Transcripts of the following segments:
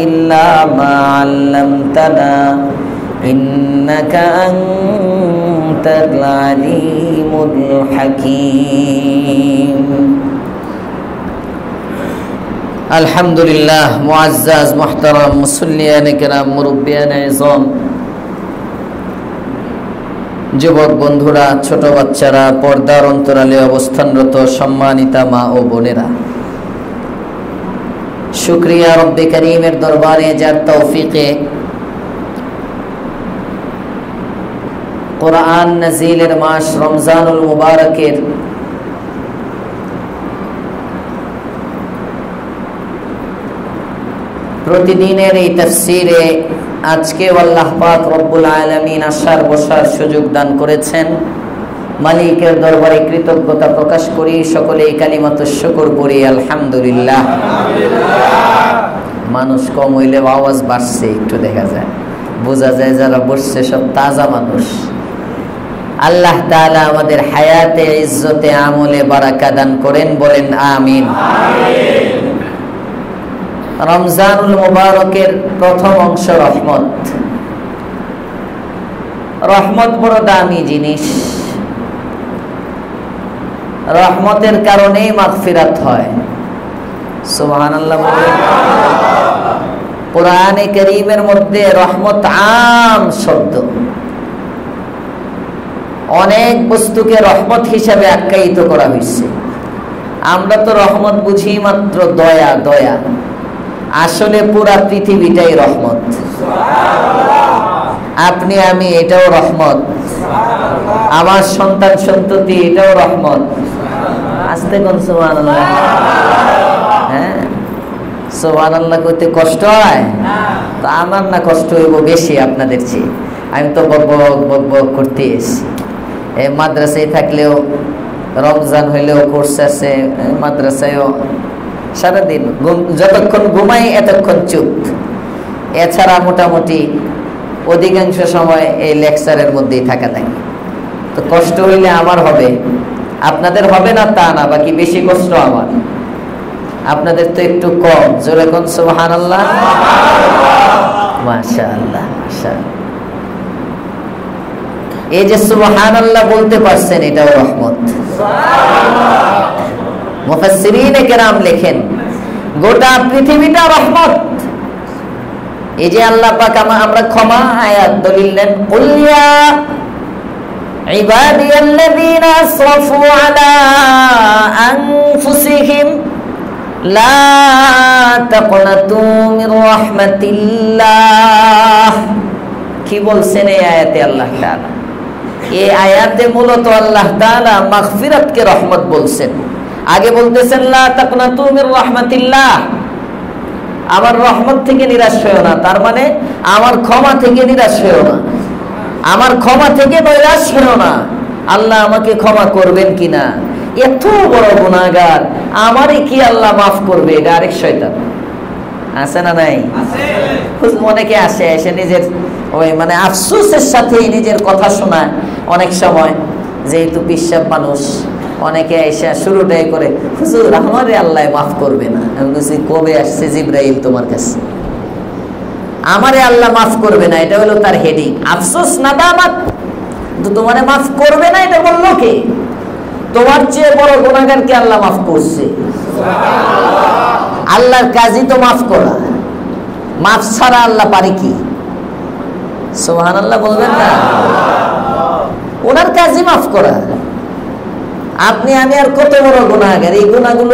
إلا ما علمتنا إنك أنت العليم الحكيم الحمد لله মুআজ্জাজ মুহতারাম মুসল্লিয়ানে কেরাম মুরব্বিয়ানে ইজম যুবক বন্ধুরা ছোট বাচ্চারা পর্দার অন্তরালে অবস্থানরত সম্মানিতা মা ও বোনেরা শুকরিয়া রব্বে করিমের দরবারে যার তৌফিকে কোরআন নাজিলের মাস রমজানুল মুবারকের প্রতিদিনের এই তাফসীরে আজকে আল্লাহ পাক রব্বুল আলামিন আসার বসার সুযোগ দান করেছেন। মালিকের দরবারে কৃতজ্ঞতা প্রকাশ করি, সকলেই কালিমাতুশ শুকর পড়ি আলহামদুলিল্লাহ। মানুষ কম হইলে আওয়াজ বাড়ছে একটু দেখা যায়, বোঝা যায় যারা বসছে সব তাজা মানুষ। আল্লাহ তাআলা আমাদের হায়াতে ইজ্জতে আমলে বারাকা দান করেন, বলেন আমিন। রমজানুল মুবারকের প্রথম অংশ রহমত। রহমত বড় দামি জিনিস, রহমতের কারণেই মাগফিরাত হয়। সুবহানাল্লাহ। কোরআনে কারীমের মধ্যে রহমত আম শব্দ, অনেক বস্তুকে রহমত হিসাবে আখ্যায়িত করা হয়েছে। আমরা তো রহমত বুঝি মাত্র দয়া দয়া, আসলে পুরা পৃথিবীটাই রহমত। আপনি আমি এটাও রহমত, আমার সন্তান সন্ততি এটাও রহমত। আস্তে কোন সুবহানাল্লাহ। হ্যাঁ, সুবহানাল্লাহ করতে কষ্ট হয় তো আমার না কষ্ট হইব বেশি আপনাদের চেয়ে। আমি তো বক বক করতে এসেছি। এই মাদ্রাসায় থাকলেও রমজান হইলেও কোর্স আছে, মাদ্রাসায়ও সারাদিন যতক্ষণ ঘুমাই এতক্ষণ চুপ। এছাড়া মোটামুটি অধিকাংশ সময় এই লেকচারের মধ্যেই থাকা থাকে। তো কষ্ট হইলে আমার হবে, আপনাদের হবে না তা না, বাকি বেশি কষ্ট আমার। আপনাদের তো একটু কম। জোরে কোন সুবহানাল্লাহ। মাশাআল্লাহ মাশাআল্লাহ। এই যে সুবহানাল্লাহ বলতে পারছেন এটাও রহমত। মুফাসসিরিনে কেরাম লেখেন গোটা পৃথিবীটা রহমত। এই যে আল্লাহ পাক আমরা ক্ষমা আয়াত দলিল নেন, কুল ইয়া ইবাদিয়াল্লাযীনা আসরাফু আলা আনফুসিহিম লা তাকনাতু মির রাহমাতিল্লাহ। কি বলছেন এই আয়াতে আল্লাহ তাআলা? এই আয়াতে মূলত আল্লাহ তাআলা মাগফিরাতকে রহমত বলছেন। আগে বলতেছেন লা তাকনাতু মির রাহমাতিল্লাহ, আমার রহমত থেকে নিরাশ হয়ো না। তার মানে আমার ক্ষমা থেকে নিরাশ হয়ো না, আমার ক্ষমা থেকে নৈরাশ হয়ো না। আল্লাহ আমাকে ক্ষমা করবেন কিনা, এত বড় গুনাহগার, আমারই কি আল্লাহ মাফ করবে? এটা আরেক শয়তান। আছে না নাই? অনেকে আসে এসে নিজের ওই মানে আফসোসের সাথে নিজের কথা শোনায়। অনেক সময় যেহেতু বিশ্বাস মানুষ, অনেকে এসে শুরুটাই করে, হুজুর আমারে আল্লাহ মাফ করবে না। আমি বলছি কবে আসছে জিবরাইল তোমার কাছে? আমারে আল্লাহ মাফ করবে না, এটা হলো তার হেডিং। আফসোস নাদামাত, তো তোমারে মাফ করবে না এটা বললো কে? তোমার চেয়ে বড় গুনাহগারকে আল্লাহ মাফ করছে। আল্লাহর কাজই তো মাফ করা, মাফ ছাড়া আল্লাহ পারে কি? সুবহানাল্লাহ বলবেন না? ওনার কাজই মাফ করা। আপনি আমি আর কত বড় গুনাহগার, এই গুনাহগুলো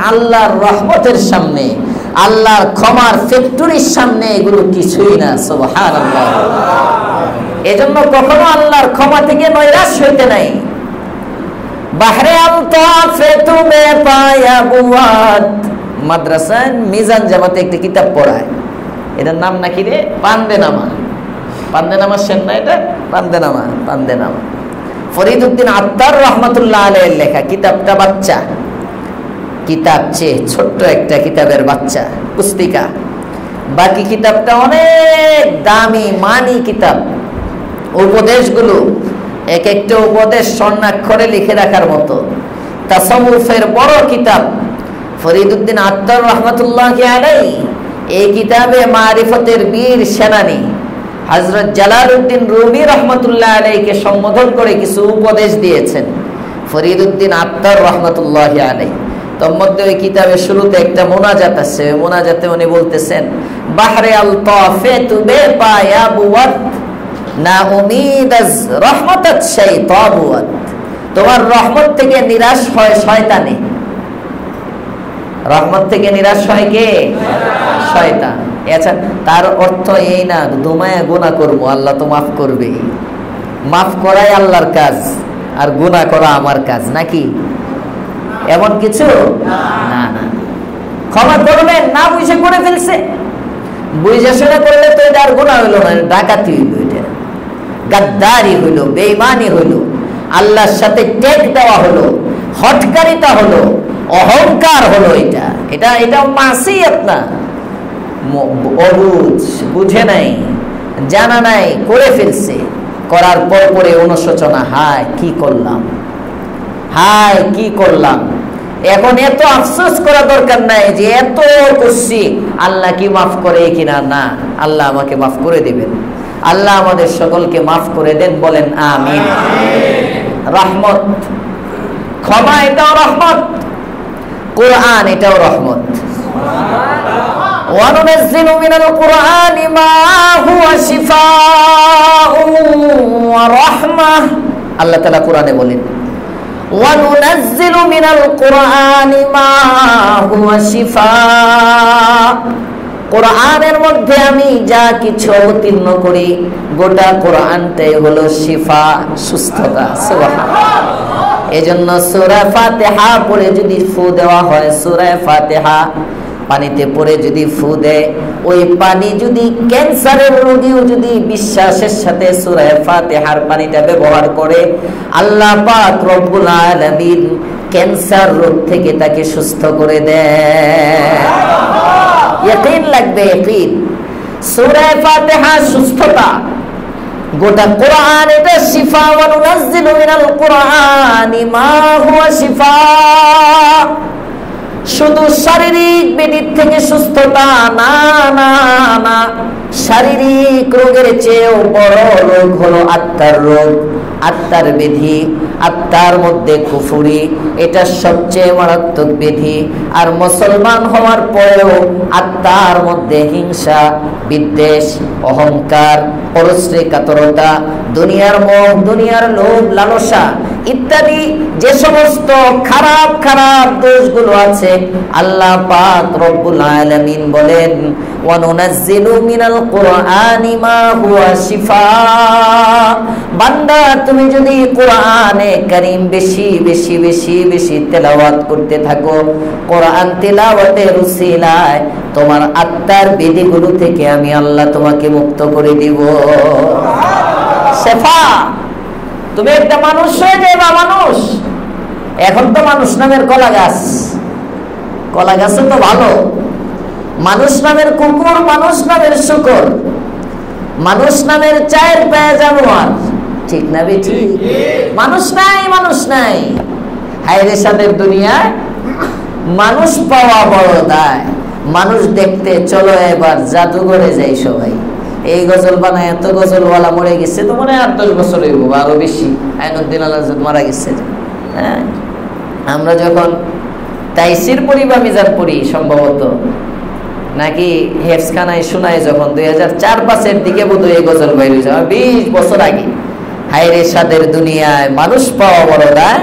আল্লাহর রহমতের সামনে, আল্লাহর ক্ষমার ফ্যাক্টরির সামনে এগুলো কিছুই না। সুবহানাল্লাহ। এজন্য কখনো আল্লাহর ক্ষমা থেকে নৈরাশ হইতে নাই। বাহরে আলতাফে তুমি পায়া বুয়াত, মাদ্রাসায় মিজান জামাতে একটা কিতাব পড়ায়, এটার নাম নাকি রে? পান্দেনামা। পান্দেনামা শেন না এটা? পান্দেনামা, পান্দেনামা। ফরিদউদ্দিন আত্তার রহমাতুল্লাহ আলাইহির লেখা কিতাবটা। বাচ্চা কিতাব, চেয়ে ছোট্ট একটা কিতাবের বাচ্চা পুস্তিকা। বাকি কিতাবটা অনেক দামি মানি কিতাব। উপদেশগুলো এক একটা উপদেশ স্বর্ণাক্ষরে লিখে রাখার মতো। তাসাউফের বড় কিতাব। ফরিদউদ্দিন আত্তার রহমাতুল্লাহ আলাইহি এই কিতাবে মারিফতের বীর সেনানী হযরত জালালউদ্দিন রুমি রাহমাতুল্লাহ আলাইহিকে সম্বোধন করে কিছু উপদেশ দিয়েছেন ফরিদউদ্দিন আত্তার রাহমাতুল্লাহি আলাইহি। তোর মধ্যে ওই কিতাবের শুরুতে একটা মুনাজাত আছে, ওই মুনাজাতে উনি বলতেছেন, বাহরে আল তাফিতু বেপা ইয়া বুওয়াত না উমিদ আজ রহমতাত শাইতাবুয়াত। তোমার রহমত থেকে নিরাশ হয় শয়তানে। রহমত থেকে নিরাশ হয় কে? শয়তান। আচ্ছা, তার অর্থ এই না দুমায়া গুনাহ করবো আল্লাহ তো মাফ করবে। মাফ করাই আল্লাহর কাজ আর গুনাহ করা আমার কাজ নাকি? এমন কিছু না না। ক্ষমা করবেন না, বুঝে করে ফেলছে, বুঝে শুনে করলে তো এটা আর গুনাহ হইল না, ডাকাতি হইল, এটা গাদ্দারি হইল, বেঈমানি হইল, আল্লাহর সাথে টেক দেওয়া হলো, হঠকারিতা হলো, অহংকার হলো। এটা এটা এটা মাসিয়াত না, অবুঝ, বুঝে নাই, জানা নাই, করে ফেলছে। করার পর পরে অনুশোচনা, হায় কি করলাম, হায় কি করলাম। এখন এত আফসোস করা দরকার নাই যে এত করছি আল্লাহ কি মাফ করে কিনা। না, আল্লাহ আমাকে মাফ করে দিবেন। আল্লাহ আমাদের সকলকে মাফ করে দেন, বলেন আমিন। রহমত, ক্ষমা এটাও রহমত, কোরআন এটাও রহমত। وَنُنَزِّلُ مِنَ الْقُرْآنِ مَا هُوَ شِفَاءٌ وَرَحْمَةٌ। আল্লাহ তাআলা কোরআনে বলেন, وَنُنَزِّلُ مِنَ الْقُرْآنِ مَا هُوَ شِفَاءٌ। কোরআনের মধ্যে আমি যা কিছু অবতীর্ণ করি গোটা কোরআনটাই হলো শিফা, সুস্থতা। সুবহানাল্লাহ। এজন্য সূরা ফাতিহা পড়ে যদি ফু দেওয়া হয়, সূরা ফাতিহা পানিতে পড়ে যদি ফু দেয়, ওই পানি যদি ক্যান্সারের রোগীও যদি বিশ্বাসের সাথে সূরা ফাতিহার পানিটা ব্যবহার করে, আল্লাহ পাক রব্বুল আলামিন ক্যান্সার রোগ থেকে তাকে সুস্থ করে দেয়। ইয়াকিন লাগবে, ইয়াকিন। সূরা ফাতিহা সুস্থতা, গোটা কোরআন এটা শিফা। ওয়া নুনাজ্জিলু মিনাল কুরআনি মা হুয়া শিফা। শুধু শারীরিক ব্যাধির থেকে সুস্থতা না, না না, শারীরিক রোগের চেয়েও বড় রোগ হলো আত্মার রোগ, আত্মার ব্যাধি। আত্মার মধ্যে কুফরি, এটা সবচেয়ে মারাত্মক ব্যাধি। আর মুসলমান হওয়ার পরেও আত্মার মধ্যে হিংসা, বিদ্বেষ, অহংকার, পরশ্রী কাতরতা, দুনিয়ার মোহ, দুনিয়ার লোভ, লালসা ইত্যাদি যে সমস্ত খারাপ খারাপ দোষগুলো আছে, আল্লাহ পাক রব্বুল আলামিন বলেন, ওয়া নুনাজ্জিলু মিনাল কুরআনি মা হুয়া শিফা। বান্দা তুমি যদি কোরআনে কারীম বেশি বেশি বেশি বেশি তেলাওয়াত করতে থাকো, কোরআন তেলাওয়াতের উসিলায় তোমার আত্মার ব্যাধিগুলো থেকে আমি আল্লাহ তোমাকে মুক্ত করে দিব। শিফা। তুমি একটা মানুষ হয়ে যাবে, মানুষ। এখন তো মানুষ নামের কলা গাছ, কলা গাছে তো ভালো, মানুষ নামের কুকুর, মানুষ নামের শুকর, মানুষ নামের চায়ের পায়ে জানোয়ার, ঠিক না বেটি? মানুষ নাই, মানুষ নাই। হায়রে সাদের দুনিয়ায় মানুষ পাওয়া বড় দায়। মানুষ দেখতে চলো এবার জাদুঘরে যাই সবাই। এই গজল বানায় এত গজলওয়ালা মরে গেছে তো মনে হয় 8-10 বছর হইব, আরো বেশি। আইনুদ্দিন আল আজাদ মারা গেছে। হ্যাঁ, আমরা যখন তাইসির পড়ি বা মিজান পড়ি সম্ভবত, নাকি হেফসখানায় শোনায় যখন 2004-05 দিকে বোধ এই গজল বাইর হয়েছে, 20 বছর আগে। হায়রে সাদের দুনিয়ায় মানুষ পাওয়া বড় দায়,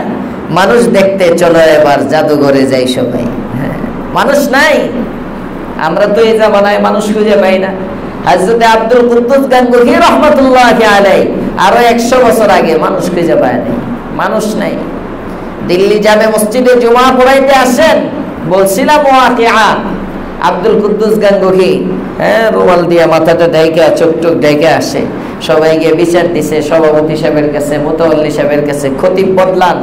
মানুষ দেখতে চলো এবার জাদুঘরে যাই সবাই। হ্যাঁ, মানুষ নাই। আমরা তো এই জামানায় মানুষ খুঁজে পাই না। হযরত আব্দুল কুদ্দুস গাঙ্গুহি রাহমাতুল্লাহি আলাইহি আরো 100 বছর আগে মানুষ খুঁজে পায় নাই, মানুষ নাই। দিল্লি জামে মসজিদে জুমা পড়াইতে আসেন, বলছিলাম ওয়াকিআ, আব্দুল কুদ্দুস গাঙ্গুহি রুমাল দিয়ে মাথাটা ঢেকে চোখ টোক ঢেকে আসে, সবাই গিয়ে বিচার দিছে সভাপতি সাহেবের কাছে, মুতাওয়াল্লি সাহেবের কাছে। খতিব বদলান,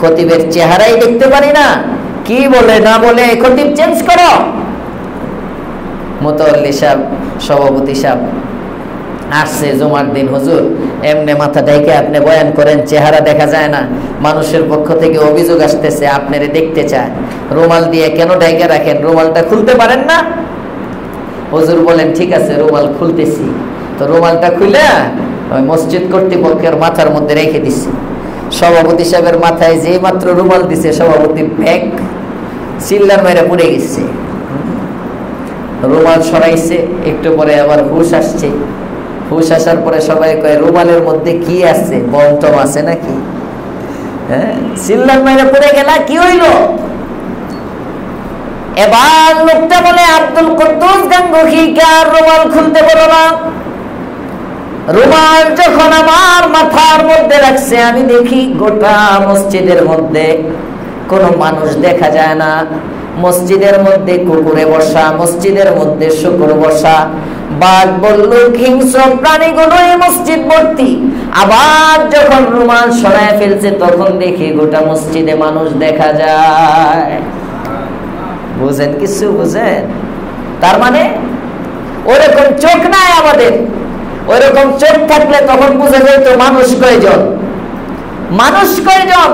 খতিবের চেহারাই দেখতে পারি না, কি বলে না বলে খতিব চেঞ্জ করো। মুতাওয়াল্লি সাহেব, সভাপতি সাহেব আসছে জুমার দিন, হুজুর এমনি মাথা ঢেকে আপনি বয়ান করেন, চেহারা দেখা যায় না, মানুষের পক্ষ থেকে অভিযোগ আসতেছে, আপনারে দেখতে চায়, রুমাল দিয়ে কেন ঢেকে রাখেন, রুমালটা খুলতে পারেন না? হুজুর বলেন ঠিক আছে রুমাল খুলতেছি। তো রুমালটা খুলে ওই মসজিদ কর্তৃপক্ষের মাথার মধ্যে রেখে দিচ্ছে। সভাপতি সাহেবের মাথায় যে মাত্র রুমাল দিছে সভাপতি ব্যাগ চিল্লার মেরে পড়ে গেছে। রুমাল সরাইছে, একটু পরে আবার হুশ আসছে। হুশ আসার পরে সবাই কয় রুমালের মধ্যে কি আছে, বম টম আছে নাকি? হ্যাঁ, চিল্লার মেরে পড়ে গেলা, কি হইল? এবার লোকটা বলে আব্দুল কুদ্দুস গাঙ্গুহিকে আর রুমাল খুলতে বলো না। রুমাল যখন আমার মাথার মধ্যে রাখছে, আমি দেখি গোটা মসজিদের মধ্যে কোনো মানুষ দেখা যায় না। মসজিদের মধ্যে কুকুরে বসা, মসজিদের মধ্যে শুকর বসা, বাঘ বল্লুক হিংস্র প্রাণীগুলো এই মসজিদ ভর্তি। আবার যখন রুমাল সরায় ফেলছে তখন দেখি গোটা মসজিদে মানুষ দেখা যায়। বুঝেন কিছু? বুঝেন? তার মানে ওরকম চোখ নাই আমাদের। ওইরকম চোখ থাকলে তখন বুঝে যেত মানুষ কয়জন, মানুষ কয়জন।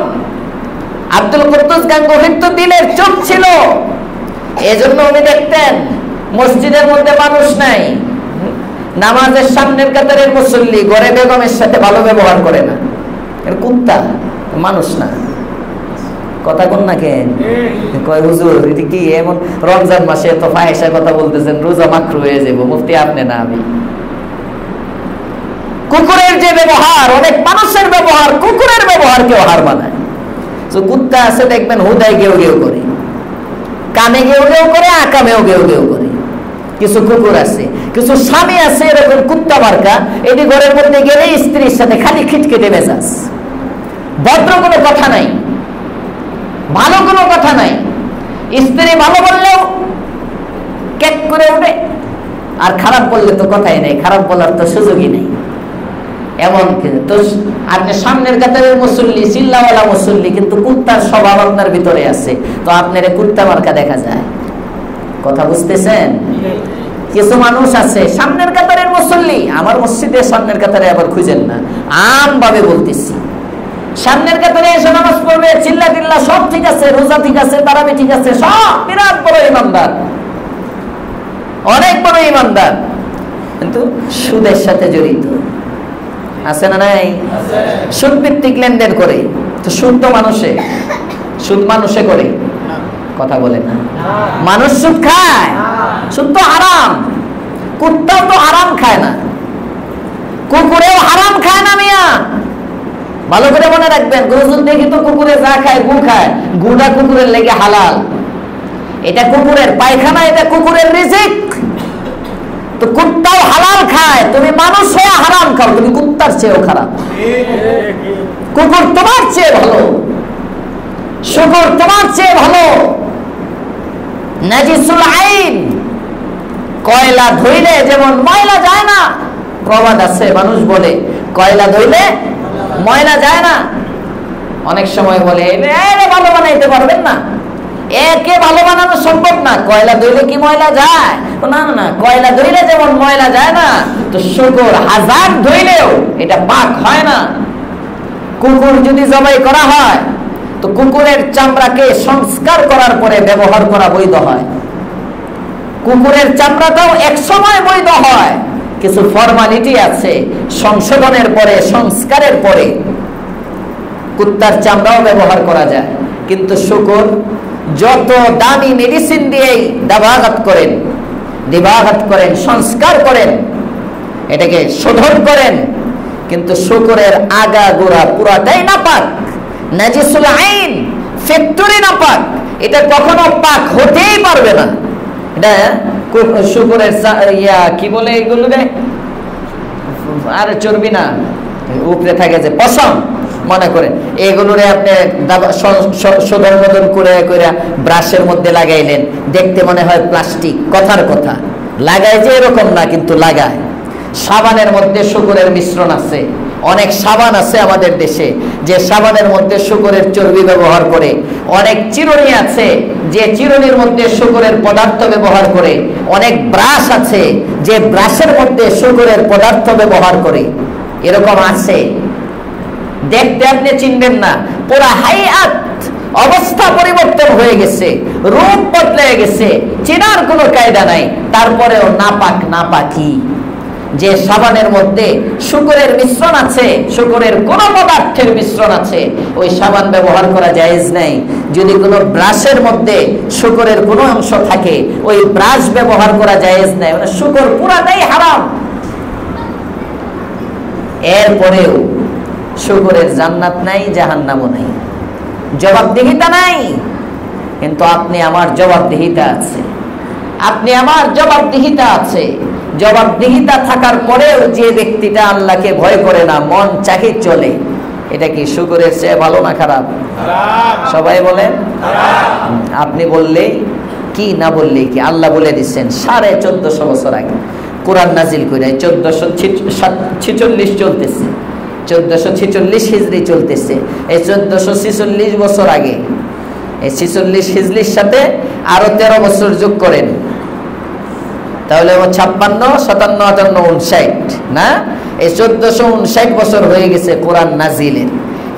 আব্দুল কুদ্দুস গাঙ্গুহির তো দিলের চোখ ছিল, এজন্য উনি দেখতেন মসজিদের মধ্যে মানুষ নাই। নামাজের সামনের কাতারের মুসল্লি ঘরে বেগমের সাথে ভালো ব্যবহার করে না, এর কুত্তা, মানুষ না। কথা কোন না কেন? কয় হুজুর এটা কি এমন রমজান মাসে এত ফাহিশা কথা বলতেছেন, রোজা মাকরু হয়ে যাবো। মুফতি আপনি না আমি। কুকুরের যে ব্যবহার, অনেক মানুষের ব্যবহার, কুকুরের ব্যবহার কেউ হার মানায়। তো কুত্তা আছে দেখবেন হুদায় গেউ গেউ করে, কানে গেউ গেউ করে, আকামেও গেউ গেউ করে। কিছু কুকুর আছে, কিছু স্বামী আছে এরকম কুত্তা মার্কা, এটি ঘরের মধ্যে গেলে স্ত্রীর সাথে খালি খিটখিটে মেজাজ, ভদ্র কোনো কথা নাই, ভালো কোনো কথা নাই। স্ত্রী ভালো বললেও কেক করে উঠে, আর খারাপ বললে তো কথাই নেই, খারাপ বলার তো সুযোগই নেই। এমন তো আপনি সামনের কাতারের মুসল্লি, চিল্লাওয়ালা মুসল্লি, কিন্তু কুত্তার স্বভাব আপনার ভিতরে আছে, তো আপনার কুত্তা মার্কা দেখা যায়। কথা বুঝতেছেন? কিছু মানুষ আছে সামনের কাতারের মুসল্লি, আমার মসজিদের সামনের কাতারে আবার খুঁজেন না, আম ভাবে বলতেছি, সামনের কাতারে এসে নামাজ পড়বে, চিল্লা টিল্লা সব ঠিক আছে, রোজা ঠিক আছে, তারাবি ঠিক আছে, সব বিরাট বড় ইমানদার, অনেক বড় ইমানদার, কিন্তু সুদের সাথে জড়িত আছে না নাই? সুদ ভিত্তিক লেনদেন করে। তো সুদ তো সুদ মানুষে করে, কথা বলে না। মানুষ সুদ খায়, সুদ তো হারাম। কুত্তাও তো হারাম খায় না, কুকুরেও হারাম খায় না মিয়া। ভালো করে মনে রাখবেন, গরু দেখি তো কুকুরে যা খায়, গু খায়, গুটা কুকুরের লেগে হালাল। এটা কুকুরের পায়খানা, এটা কুকুরের রিজিক। তো কুত্তাও হালাল খায়, তুমি মানুষ হয়ে হারাম খাও, তুমি কুত্তার চেয়েও খারাপ। কুকুর তোমার চেয়ে ভালো, শুকর তোমার চেয়ে ভালো। নাজিসুল আইন, কয়লা ধুইলে যেমন ময়লা যায় না, প্রবাদ আছে, মানুষ বলে কয়লা ধুইলে ময়লা যায় না। অনেক সময় বলে ভালো বানাইতে পারবেন না, একে ভালো বানানো সম্ভব না, কয়লা ধুইলে কি ময়লা যায়? না না, কয়লা ধুইলে যেমন ময়লা যায় না, তো শুকর হাজার ধুইলেও এটা পাক হয় না। কুকুর যদি জবাই করা হয়, তো কুকুরের চামড়াকে সংস্কার করার পরে ব্যবহার করা বৈধ হয়। কুকুরের চামড়াটাও এক সময় বৈধ হয়, কিছু ফর্মালিটি আছে, সংশোধনের পরে, সংস্কারের পরে কুত্তার চামড়াও ব্যবহার করা যায়। কিন্তু শুকর যত দামি মেডিসিন দিয়েই দাবাঘাত করেন, সংস্কার করেন, এটাকে শোধন করেন, কিন্তু শুকরের আগা গোড়া পুরাটাই নাপাক, নাজিসুল আইন, ফ্যাক্টরি নাপাক, এটা কখনো পাক হতেই পারবে না। এটা শুকরের কি বলে এগুলো রে, আরে চর্বি না, উপরে থাকে যে পশম, মনে করেন এগুলোরে আপনি শোধন মদন করে ব্রাশের মধ্যে লাগাইলেন, দেখতে মনে হয় প্লাস্টিক, কথার কথা, লাগায় যে এরকম না, কিন্তু লাগায়। সাবানের মধ্যে শুকরের মিশ্রণ আছে, অনেক সাবান আছে আমাদের দেশে যে সাবানের মধ্যে শুকরের চর্বি ব্যবহার করে, অনেক চিরুনি আছে যে চিরুনির মধ্যে শুকরের পদার্থ ব্যবহার করে, অনেক ব্রাশ আছে যে ব্রাশের মধ্যে শুকরের পদার্থ ব্যবহার করে, এরকম আছে। দেখতে আপনি চিনবেন না, পুরা হাইয়াত অবস্থা পরিবর্তন হয়ে গেছে, রূপ বদলে গেছে, চেনার কোনো কায়দা নাই, তারপরেও নাপাক নাপাকি। যে সাবানের মধ্যে শুকরের মিশ্রণ আছে, শুকরের কোন পদার্থের মিশ্রণ আছে, ওই সাবান ব্যবহার করা জায়েজ নাই। যদি কোনো ব্রাশের মধ্যে শুকরের কোনো অংশ থাকে, ওই ব্রাশ ব্যবহার করা জায়েজ নাই, মানে শুকর পুরাটাই হারাম। এরপরেও শুকরের জান্নাত নাই, জাহান্নামও নাই, জবাবদিহিতা নাই। কিন্তু আপনি আমার জবাবদিহিতা আছে, আপনি আমার জবাবদিহিতা আছে। জবাবদিহিতা থাকার পরেও যে ব্যক্তিটা আল্লাহকে ভয় করে না, মন চাহে চলে, এটা কি শুকরের চেয়ে ভালো না খারাপ? সবাই বলেন। আপনি বললে কি, না বললে কি? আল্লাহ বলে দিচ্ছেন 1450 বছর আগে কোরআন নাজিল করে, 1446 চলতেছে, 1446 হিজরি চলতেছে। এই 1446 বছর আগে, এই 46 হিজরির সাথে আরো 13 বছর যোগ করেন, তাহলে 56, 57, 58, 59 না? এই 1459 বছর হয়ে গেছে কোরআন নাজিলের।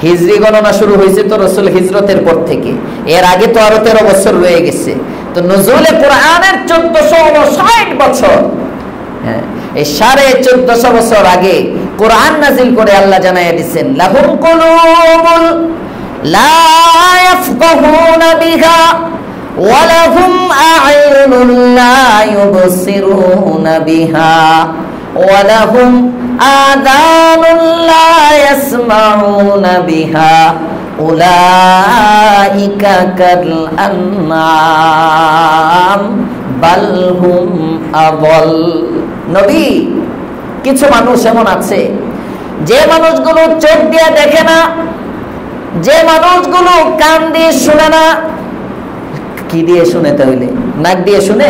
হিজরি গণনা শুরু হয়েছে তো রাসূল হিজরতের পর থেকে, এর আগে তো আরো 13 বছর রয়ে গেছে। তো নজুলে কোরআনের 1459 বছর, এই 1450 বছর আগে কোরআন নাজিল করে আল্লাহ জানাইয়া দিচ্ছেন, লাহুম কুলুবুল লা ইয়াফকাহুনা বিহা ওয়া লাহুম আ'য়ুনুন লা ইউবসিরুনা বিহা ওয়া লাহুম আযানুন লা ইয়াসমাউনা বিহা উলাইকা কাল আনআম বাল হুম আযাল। নবী, কিছু মানুষ এমন আছে যে মানুষগুলো চোখ দিয়ে দেখে না, যে মানুষগুলো কান দিয়ে শুনে না। কি দিয়ে শুনে? তাহলে নাক দিয়ে শুনে?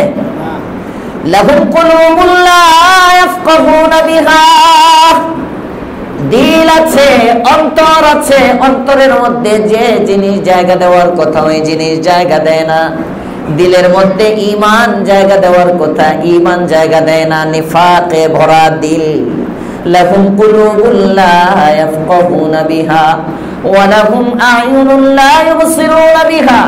লাহুম কুলুবুল লা ইয়াফকাহুনা বিহা, দিল আছে, অন্তর আছে, অন্তরের মধ্যে যে জিনিস জায়গা দেওয়ার কথা ওই জিনিস জায়গা দেয় না। দিলের মধ্যে ঈমান জায়গা দেওয়ার কথা, ঈমান জায়গা দেয় না, নিফাকে ভরা দিল। লাহুম কুলুবুল লা ইয়াফকাহুনা বিহা ওয়া লাহুম আ'য়ুনুন লা ইউবসিরুনা বিহা,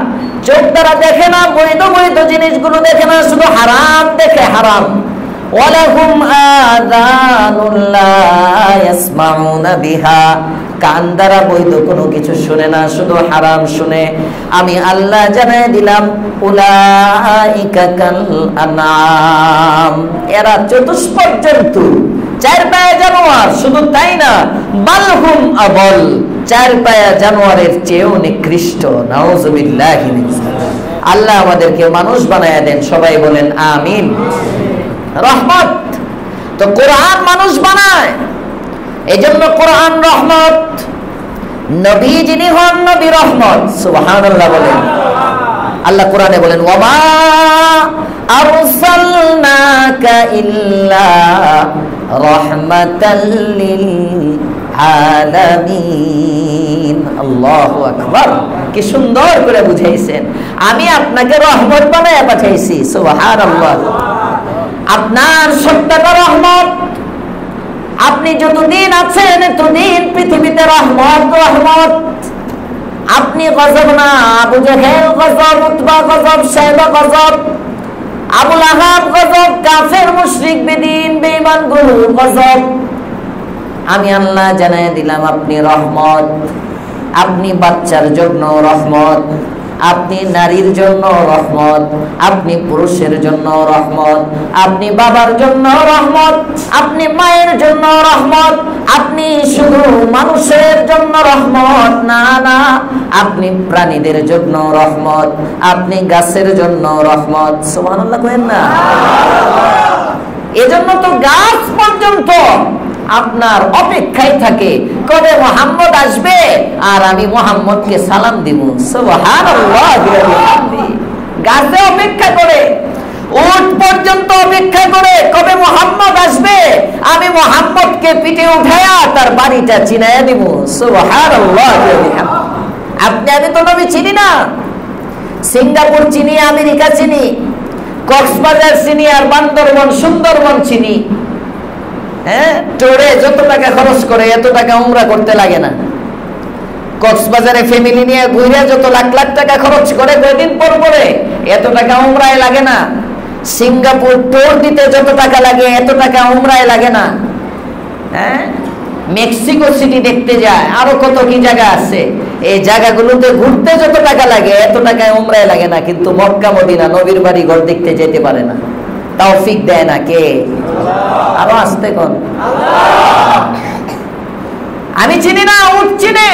চোখ দ্বারা দেখে না, বৈধ বৈধ জিনিসগুলো দেখে না, শুধু হারাম দেখে, হারাম। ওয়া লাহুম আযানুন লা ইয়াসমাউনা বিহা, কান দ্বারা বৈধ কোনো কিছু শুনে না, শুধু হারাম শুনে। আমি আল্লাহ জানাই দিলাম, উলাইকা কাল আনআম, এরা চতুষ্পদ জন্তু, 4 পায়ে জানোয়ার। শুধু তাই না, বালহুম আবল, 4 পায়া জানোয়ারের চেয়েও নিকৃষ্ট। নাউযুবিল্লাহি মিন যালিক। আল্লাহ আমাদেরকে মানুষ বানায়া দেন, সবাই বলেন আমিন। রহমত, তো কোরআন মানুষ বানায়, এজন্য কোরআন রহমত। নবী যিনি হন, নবী রহমত। সুবহানাল্লাহ বলেন। আল্লাহ কোরআনে বলেন, ওয়ামা আরসালনাকা ইল্লা রাহমাতাল লিল আলামিন। আল্লাহু আকবার, কি সুন্দর করে বুঝাইছেন, আমি আপনাকে রহমত বানায় পাঠাইছি। সুবহানাল্লাহ। আপনার সত্যটা রহমত, আপনি যতদিন আছেন ততদিন পৃথিবীতে রহমত রহমত। আপনি গজব না, আবু জাহেল গজব, উতবা গজব, শাইবা গজব, আবু লাহাব গজব, কাফের মুশরিক বেদিন বেঈমান গুলো গজব। আমি আল্লাহ জানাই দিলাম আপনি রহমত। আপনি বাচ্চার জন্য রহমত, আপনি নারীর জন্য রহমত, আপনি পুরুষের জন্য রহমত, আপনি বাবার জন্য রহমত, আপনি মায়ের জন্য রহমত, আপনি শুধু মানুষের জন্য রহমত না, না, আপনি প্রাণীদের জন্য রহমত, আপনি গাছের জন্য রহমত। সুবহানাল্লাহ কইেন না? এজন্য তো গাছ পর্যন্ত আপনার অপেক্ষায় থাকে, কবে মুহাম্মদ আসবে আর আমি মুহাম্মদকে সালাম দিব। সুবহানাল্লাহ। গাছে অপেক্ষা করে, উট পর্যন্ত অপেক্ষা করে, কবে মুহাম্মদ আসবে আমি মুহাম্মদকে পিঠে উঠায়া তার বাড়িটা চিনাইয়া দিব। সুবহানাল্লাহ। আপনি আমি তো নবী চিনি না, সিঙ্গাপুর চিনি, আমেরিকা চিনি, কক্সবাজার চিনি, আর বান্দরবন সুন্দরবন চিনি। হ্যাঁ, টোরে যত টাকা খরচ করে এত টাকা উমরা করতে লাগে না। কক্সবাজারে ফ্যামিলি নিয়ে ঘুরে যত লাখ লাখ টাকা খরচ করে কয়দিন পর পরে এত টাকা উমরায় লাগে না। সিঙ্গাপুর ট্যুর দিতে যত টাকা লাগে এত টাকা উমরায় লাগে না। হ্যাঁ, মেক্সিকো সিটি দেখতে যায়, আরো কত কি জায়গা আছে, এই জায়গাগুলোতে ঘুরতে যত টাকা লাগে এত টাকা উমরায় লাগে না। কিন্তু মক্কা মদিনা নবীর বাড়ি ঘর দেখতে যেতে পারে না, তৌফিক দেয় না কে? আরো আসতে কোন? আমি চিনি না, উট চিনে।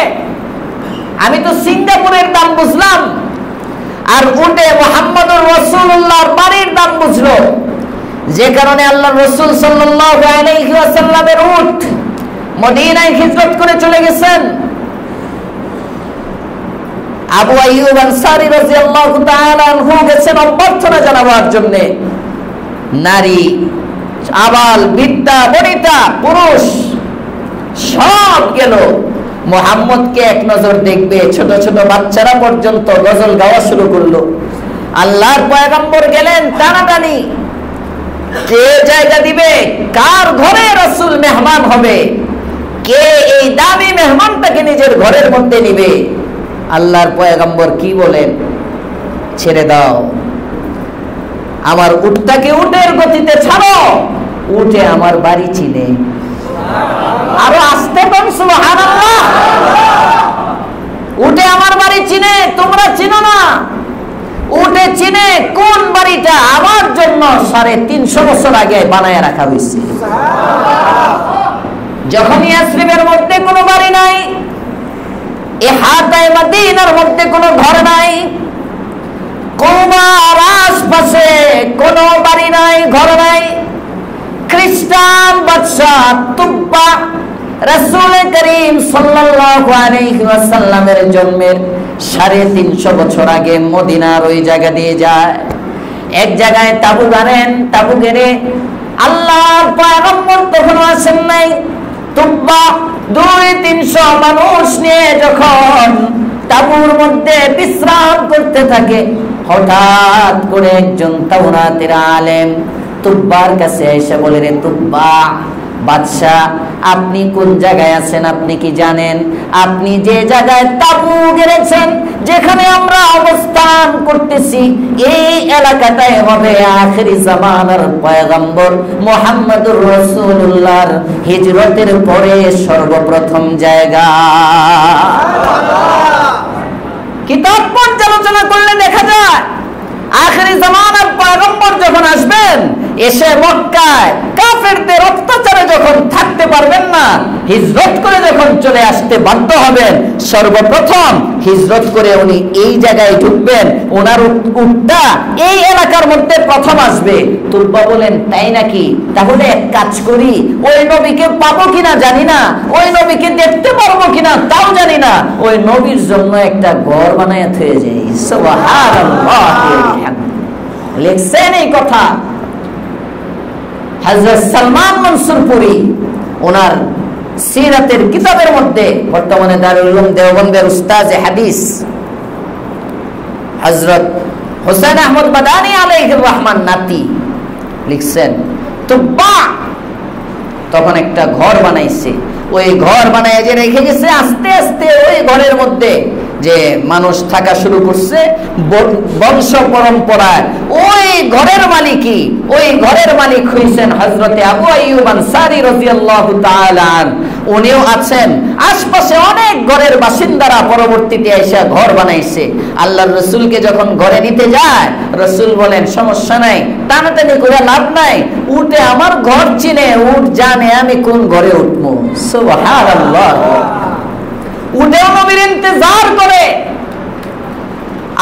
আমি তো সিঙ্গাপুরের দাম বুঝলাম, আর উটে মুহাম্মদুর রাসূলুল্লাহর বাড়ির দাম বুঝলো, যে কারণে আল্লাহর রাসূল সাল্লাল্লাহু আলাইহি ওয়াসাল্লামের উট মদিনায় হিজরত করে চলে গেছেন। আবু আইয়ুব আনসারী রাদিয়াল্লাহু তাআলা আনহু গেছেন অভ্যর্থনা জানাবার জন্য। নারী, আবাল, বৃদ্ধা, বনিতা, পুরুষ সব গেল মুহাম্মদকে এক নজর দেখবে। ছোট ছোট বাচ্চারা পর্যন্ত গজল গাওয়া শুরু করলো। আল্লাহর পয়গম্বর গেলেন টানাটানি, কে জায়গা দিবে, কার ঘরে রাসূল মেহমান হবে, কে এই দামি মেহমানটাকে নিজের ঘরের মধ্যে নিবে। আল্লাহর পয়গম্বর কি বলেন? ছেড়ে দাও, আমার উটটাকে উটের গতিতে ছাড়ো, উঠে আমার বাড়ি চিনে। আরো আসতে কোন সুবহানাল্লাহ। উঠে আমার বাড়ি চিনে, তোমরা চিনো না। উঠে চিনে কোন বাড়িটা আমার জন্য 350 বছর আগে বানায় রাখা হয়েছে। যখন ইয়াসরিবের মধ্যে কোনো বাড়ি নাই, ইহাতায়ে মদিনার মধ্যে কোনো ঘর নাই, কুবার আশপাশে কোনো বাড়ি নাই, ঘর নাই, খ্রিস্টান বাদশা তুব্বা রাসূল করিম সাল্লাল্লাহু আলাইহি ওয়াসাল্লামের জন্মের 350 বছর আগে মদিনার ওই জায়গা দিয়ে যায়। এক জায়গায় তাবু গানেন, তাবু গেড়ে আল্লাহর পয়গম্বর তখন আসেন নাই। তুব্বা 200-300 মানুষ নিয়ে যখন তাবুর মধ্যে বিশ্রাম করতে থাকে, হঠাৎ করে একজন তাওরাতের আলেম তুব্বার কাছে এসে বলে, রে তুব্বা, বাদশা আপনি কোন জায়গায় আছেন আপনি কি জানেন? আপনি যে জায়গায় তাবু গেড়েছেন, যেখানে আমরা অবস্থান করতেছি, এই এলাকাটাই হবে আখিরি জামানার পয়গম্বর মুহাম্মদুর রাসূলুল্লাহর হিজরতের পরে সর্বপ্রথম জায়গা। কিতাব পর্যালোচনা করলে দেখা যায় আখিরি জামানার পয়গম্বর যখন আসবেন, এসে মক্কায় কাফেরদের অত্যাচারে যখন থাকতে পারবেন না, হিজরত করে যখন চলে আসতে বাধ্য হবেন, সর্বপ্রথম হিজরত করে উনি এই জায়গায় ঢুকবেন, ওনার উটটা এই এলাকার মধ্যে প্রথম আসবে। তুব্বা বলেন, তাই নাকি? তাহলে এক কাজ করি, ওই নবীকে পাবো কিনা জানি না, ওই নবীকে দেখতে পারবো কিনা তাও জানি না, ওই নবীর জন্য একটা ঘর বানায় থয়ে যাই। সুবহানাল্লাহ। লিখছেন এই কথা হযরত সালমান মনসুরপুরি ওনার সিরাতের কিতাবের মধ্যে, বর্তমানে দারুল উলুম দেওবন্দের উস্তাদ হাদিস হযরত হোসেন আহমদ মাদানী আলাইহির রহমান নাতি লিখছেন, তুব্বা তখন একটা ঘর বানাইছে, ওই ঘর বানায় যে রেখে গেছে। আস্তে আস্তে ওই ঘরের মধ্যে যে মানুষ থাকা শুরু করছে বংশ পরম্পরায়। ওই ঘরের মালিকই, ওই ঘরের মালিক হইছেন হযরতে আবু আইয়ুব আনসারী রাদিয়াল্লাহু তাআলা। উনিও আছেন, আশপাশে অনেক ঘরের বাসিন্দারা পরবর্তীতে এসে ঘর বানাইছে। আল্লাহর রাসূলকে যখন ঘরে নিতে যায়, রাসূল বলেন, সমস্যা নাই, টানাটানি করে লাভ নাই, উঠে আমার ঘর চিনে, উঠ জানে আমি কোন ঘরে উঠবো। সুবহানাল্লাহ। উঠেও নবীর ইন্তজার করে।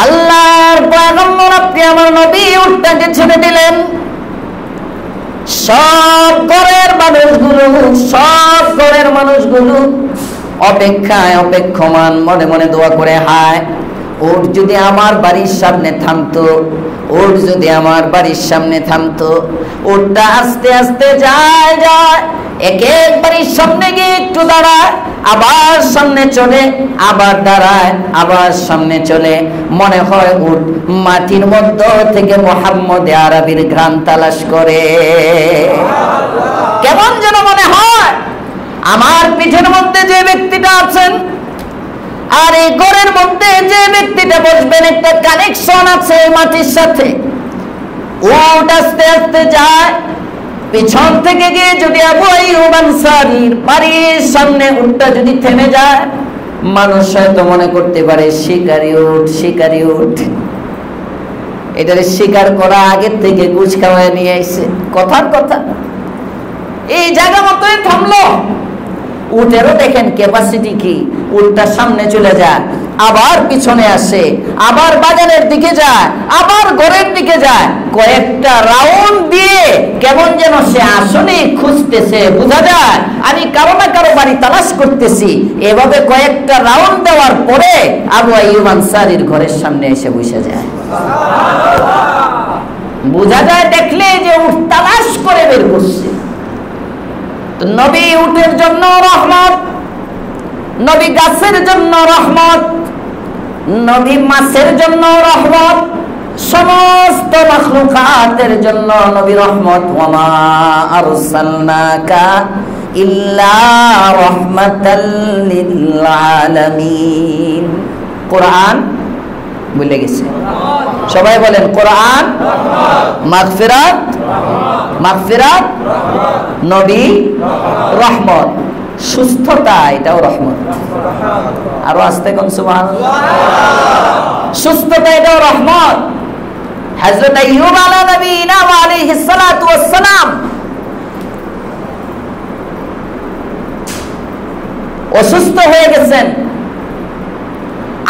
আল্লাহর পয়গম্বর আপনি আমার নবী উটটাকে ছেড়ে দিলেন, সব ঘরের মানুষগুলো অপেক্ষায় অপেক্ষমান মনে মনে দোয়া করে, হায় ওট যদি আমার বাড়ির সামনে থামতো, ওট যদি আমার বাড়ির সামনে থামতো। ওটটা আস্তে আস্তে যায়, এক বাড়ির সামনে গিয়ে একটু দাঁড়ায়, আবার সামনে চলে, আবার দাঁড়ায়, আবার সামনে চলে। মনে হয় উট মাটির মধ্য থেকে মুহাম্মদ আরবির ঘ্রাণ তালাশ করে। কেমন যেন মনে হয় আমার পিঠের মধ্যে যে ব্যক্তিটা আছেন, আর এই ঘরের মধ্যে যে ব্যক্তিটা বসবেন একটা কানেকশন আছে মাটির সাথে। উট আস্তে আস্তে যায়, পিছন থেকে গিয়ে যদি আবু আইয়ুব আনসারীর বাড়ির সামনে উটটা যদি থেমে যায়, মানুষ হয়তো মনে করতে পারে শিকারি উট, শিকারি উট। এটারে শিকার করা আগের থেকে গুছ খাওয়ায় নিয়ে আইছে, কথার কথা। এই জায়গা মতোই থামলো। উটেরও দেখেন ক্যাপাসিটি কি, উটটা সামনে চলে যায়, আবার পিছনে আসে, আবার বাজারের দিকে যায়, আবার ঘরের দিকে যায়। কয়েকটা রাউন্ড দিয়ে কেমন যেন সে আসলে খুঁজতেছে, বোঝা যায় আমি কারো না কারো বাড়ি তালাশ করতেছি। এভাবে কয়েকটা রাউন্ড দেওয়ার পরে আবু আইয়ুব আনসারীর ঘরের সামনে এসে বসে যায়। বোঝা যায় দেখলে যে উট তালাশ করে বের করছে। নবী উটের জন্য রহমত, নবী গাছের জন্য রহমত, নবী মাছের জন্য রহমত, সমস্ত মাখলুকাতের জন্য নবী রহমত। ওয়া মা আরসালনাকা ইল্লা রাহমাতাল লিল আলামিন। কোরআন বলে গেছে, সবাই বলেন কোরআন মাগফিরাত, মাগফিরাত, নবী রহমত, সুস্থতা এটাও রহমত। আরো আস্তে কোন সুবহানাল্লাহ। সুস্থতা এটাও রহমত। হযরত আইয়ুব আলা নবীনা ওয়া আলাইহিস সালাতু ওয়াস সালাম অসুস্থ হয়ে গেছেন।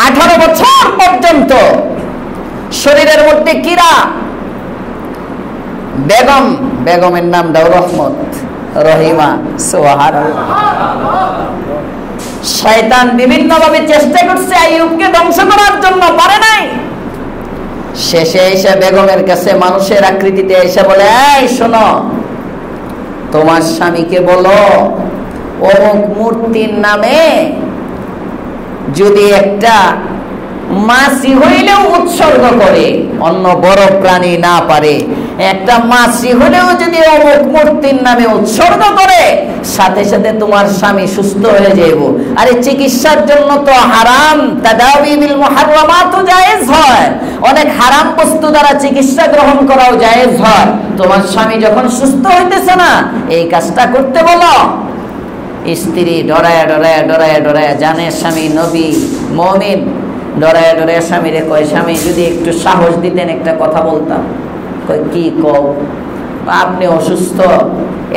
18 বছর পর্যন্ত শরীরের মধ্যে কিরা। বেগম, বেগমের নামটাও রহমত, রহিমা, সুবহানাল্লাহ। শয়তান বিভিন্ন ভাবে চেষ্টা করছে আইয়ুবকে ধ্বংস করার জন্য, পারে নাই। শেষে এসে বেগমের কাছে মানুষের আকৃতিতে এসে বলে, এই শোনো, তোমার স্বামীকে বলো অমুক মূর্তির নামে যদি একটা মাছি হইলেও উৎসর্গ করে, অন্য বড় প্রাণী না পারে, একটা মাছি হলেও যদি অমুক মূর্তির নামে উৎসর্গ করে, সাথে সাথে তোমার স্বামী সুস্থ হয়ে যাইব। আরে চিকিৎসার জন্য তো হারাম তাদাবি বিল মুহাররামাতও জায়েজ হয়, অনেক হারাম বস্তু দ্বারা চিকিৎসা গ্রহণ করাও জায়েজ হয়। তোমার স্বামী যখন সুস্থ হইতেছে না, এই কাজটা করতে বলো। স্ত্রী ডরায়া ডরায়া ডরায়া ডরায়া, জানে স্বামী নবী মুমিন, ডরায়া ডরায়া স্বামীরে কয়, স্বামী যদি একটু সাহস দিতেন একটা কথা বলতাম। কয় কি কও? আপনি অসুস্থ,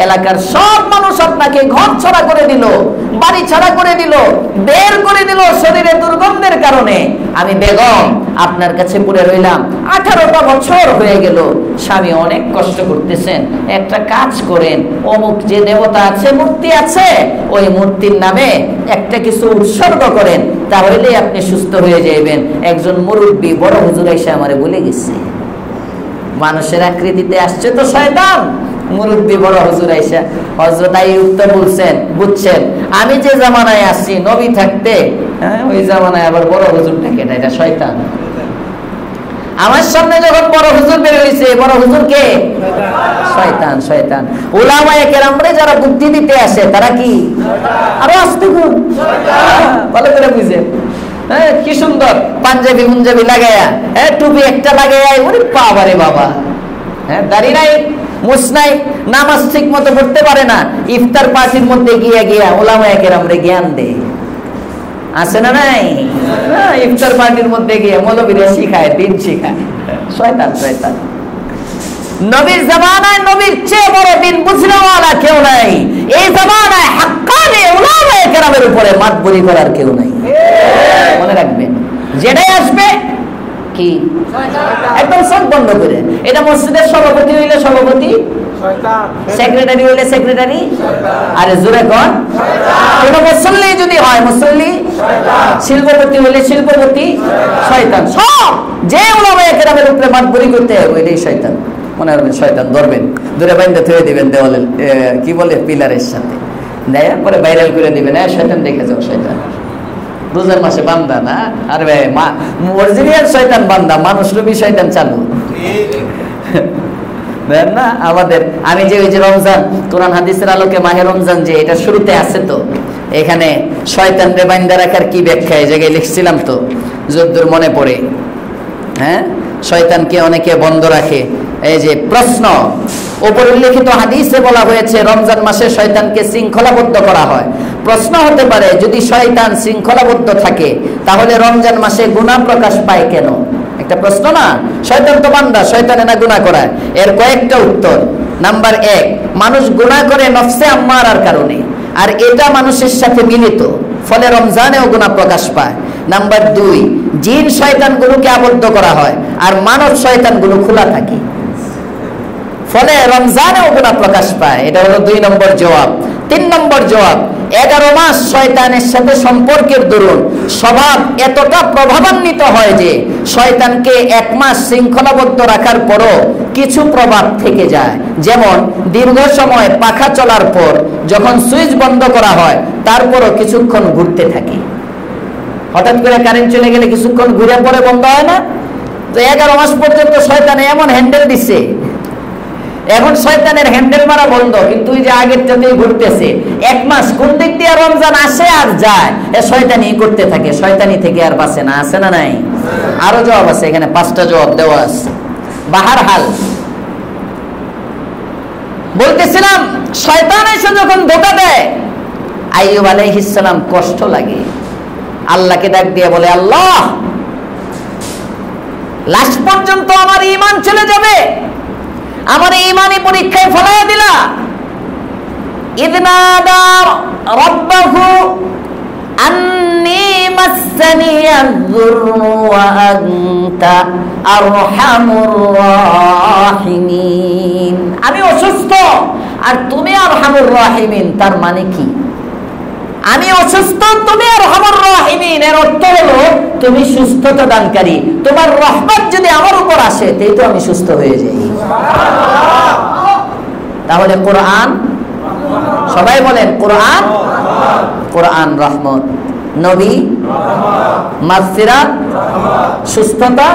এলাকার সব মানুষ আপনাকে ঘর ছাড়া করে দিল, বাড়ি ছাড়া করে দিল, বের করে দিল শরীরে দুর্গন্ধের কারণে। আমি বেগম আপনার কাছে পড়ে রইলাম, 18টা বছর হয়ে গেল, স্বামী অনেক কষ্ট করতেছেন, একটা কাজ করেন, অমুক যে দেবতা আছে, মূর্তি আছে, ওই মূর্তির নামে একটা কিছু উৎসর্গ করেন, তাহলে আপনি সুস্থ হয়ে যাবেন। একজন মুরব্বী বড় হুজুর এসে আমারে বলে গেছে। মানুষের আকৃতিতে আসছে তো শয়তান, মুরব্বী বড় হুজুর আইসা হযরত আইয়ুব তো বলছেন, বুঝছেন আমি যে জামানায় আসছি, নবী থাকতে ওই জামানায় আবার বড় হুজুর থাকে না, এটা শয়তান। আমার সামনে যখন বড় হুজুর বের হইছে, বড় হুজুর কে? শয়তান। শয়তান উলামায়ে কেরামরে যারা বুদ্ধি দিতে আসে তারা কি? আরো আস্তে কোন ভালো করে বুঝেন। কি সুন্দর পাঞ্জাবি মুঞ্জাবি লাগায়া, টুপি একটা লাগায়া, ওরে বাবা রে বাবা, দাড়ি নাই, মুছ নাই, নামাজ ঠিক মতো পড়তে পারে না, ইফতার পার্টির মধ্যে গিয়া গিয়া উলামায়ে কেরামরে জ্ঞান দেয়। আছে না নাই? ইফতার পার্টির মধ্যে গিয়ে মৌলবীরা শিখায়, দিন শিখায়। শয়তান শয়তান। নবীর জামানায় নবীর চেয়ে বড় দিন বুঝনেওয়ালা কেউ নাই। এই জামানায় হাক্কানি উলামায়ে কেরামের উপরে মাতবরি করার কেউ নাই। মনে রাখবেন, যেটাই আসবে কি একদম চোখ বন্ধ করে। এটা মসজিদের সভাপতি হইলে সভাপতি, সেক্রেটারি হইলে সেক্রেটারি, আরে জোরে কর, কোন মুসল্লি যদি হয় মুসল্লি, শিল্পপতি হইলে শিল্পপতি, শয়তান। সব যে উলামায়ে কেরামের উপরে মাতবরি করতে হবে, এটাই শয়তান। মনে রাখবেন, শয়তান ধরবেন, ধরে বাইন্দা থয়ে দিবেন দেওয়ালে, কি বলে পিলারের সাথে দেয়, পরে ভাইরাল করে দিবেন, শয়তান দেখে যাও শয়তান। রোজার মাসে বান্দা না, আর অরিজিনাল শয়তান বান্দা, মানুষ রূপী শয়তান চালু না আমাদের। আমি যে ওই যে রমজান, কোরআন হাদিসের আলোকে মাহে রমজান যে এটা শুরুতে আছে, তো এখানে শয়তান রে বাইন্দা রাখার কি ব্যাখ্যা এই জায়গায় লিখছিলাম তো, যদ্দূর মনে পড়ে। হ্যাঁ, শয়তানকে অনেকে বন্ধ রাখে। এই যে প্রশ্ন, উপর উল্লেখিত হাদিসে বলা হয়েছে রমজান মাসে শয়তানকে শৃঙ্খলাবদ্ধ করা হয়। প্রশ্ন হতে পারে, যদি শয়তান শৃঙ্খলাবদ্ধ থাকে তাহলে রমজান মাসে গুনাহ প্রকাশ পায় কেন? একটা প্রশ্ন না? শয়তান তো বান্দা, শয়তানে না গুনাহ করায়? এর কয়েকটা উত্তর। নাম্বার 1, মানুষ গুনাহ করে নফসে আম্মারার কারণে, আর এটা মানুষের সাথে মিলিত, ফলে রমজানেও গুনাহ প্রকাশ পায়। নাম্বার 2, জিন শয়তানগুলোকে আবদ্ধ করা হয় আর মানব শয়তানগুলো খোলা থাকে, ফলে রমজানেও গুনাহ প্রকাশ পায়। এটা হলো 2 নম্বর জবাব। 3 নম্বর জবাব, 11 মাস শয়তানের সাথে সম্পর্কের দরুন স্বভাব এতটা প্রভাবান্বিত হয় যে শয়তানকে 1 মাস শৃঙ্খলাবদ্ধ রাখার পরও কিছু প্রভাব থেকে যায়। যেমন দীর্ঘ সময় পাখা চলার পর যখন সুইচ বন্ধ করা হয় তারপরও কিছুক্ষণ ঘুরতে থাকে। হঠাৎ করে কারেন্ট চলে গেলে কিছুক্ষণ ঘুরে পরে বন্ধ হয় না? তো 11 মাস পর্যন্ত শয়তানে এমন হ্যান্ডেল দিচ্ছে, এখন শয়তানের হ্যান্ডেল মারা বন্ধ, কিন্তু ওই যে আগেরটাতেই ঘুরতেছে। 1 মাস কোন দিক দিয়ে রমজান আসে আর যায়, এ শয়তানি করতে থাকে, শয়তানি থেকে আর বাঁচে না। আছে না নাই? আরো জবাব আছে, এখানে 5টা জবাব দেওয়া আছে। বাহারহাল বলতেছিলাম, শয়তান এসে যখন ধোঁকা দেয়, আইয়ুব আলাইহিস সালাম কষ্ট লাগে, আল্লাহকে ডাক দিয়ে বলে, আল্লাহ লাস্ট পর্যন্ত আমার ঈমান চলে যাবে, আমার ঈমানি পরীক্ষায় ফলাইয়া দিলা। ইদনাদা রাব্বাহু আন্নী মাসসানিয়ায-যুররু ওয়া আনতা আরহামুর রাহিমিন। আমি অসুস্থ আর তুমি আরহামুর রাহিমিন। তার মানে কি? আমি অসুস্থ, তুমি আরহামুর রাহিমিন, এর অর্থ হলো তুমি সুস্থতা দানকারী। তোমার রহমত যদি আমার উপর আসে তাই তো আমি সুস্থ হয়ে যাই। তাহলে কোরআন, সবাই বলেন কোরআন, কোরআন রহমত, নবী মাগফিরাত, সুস্থতা।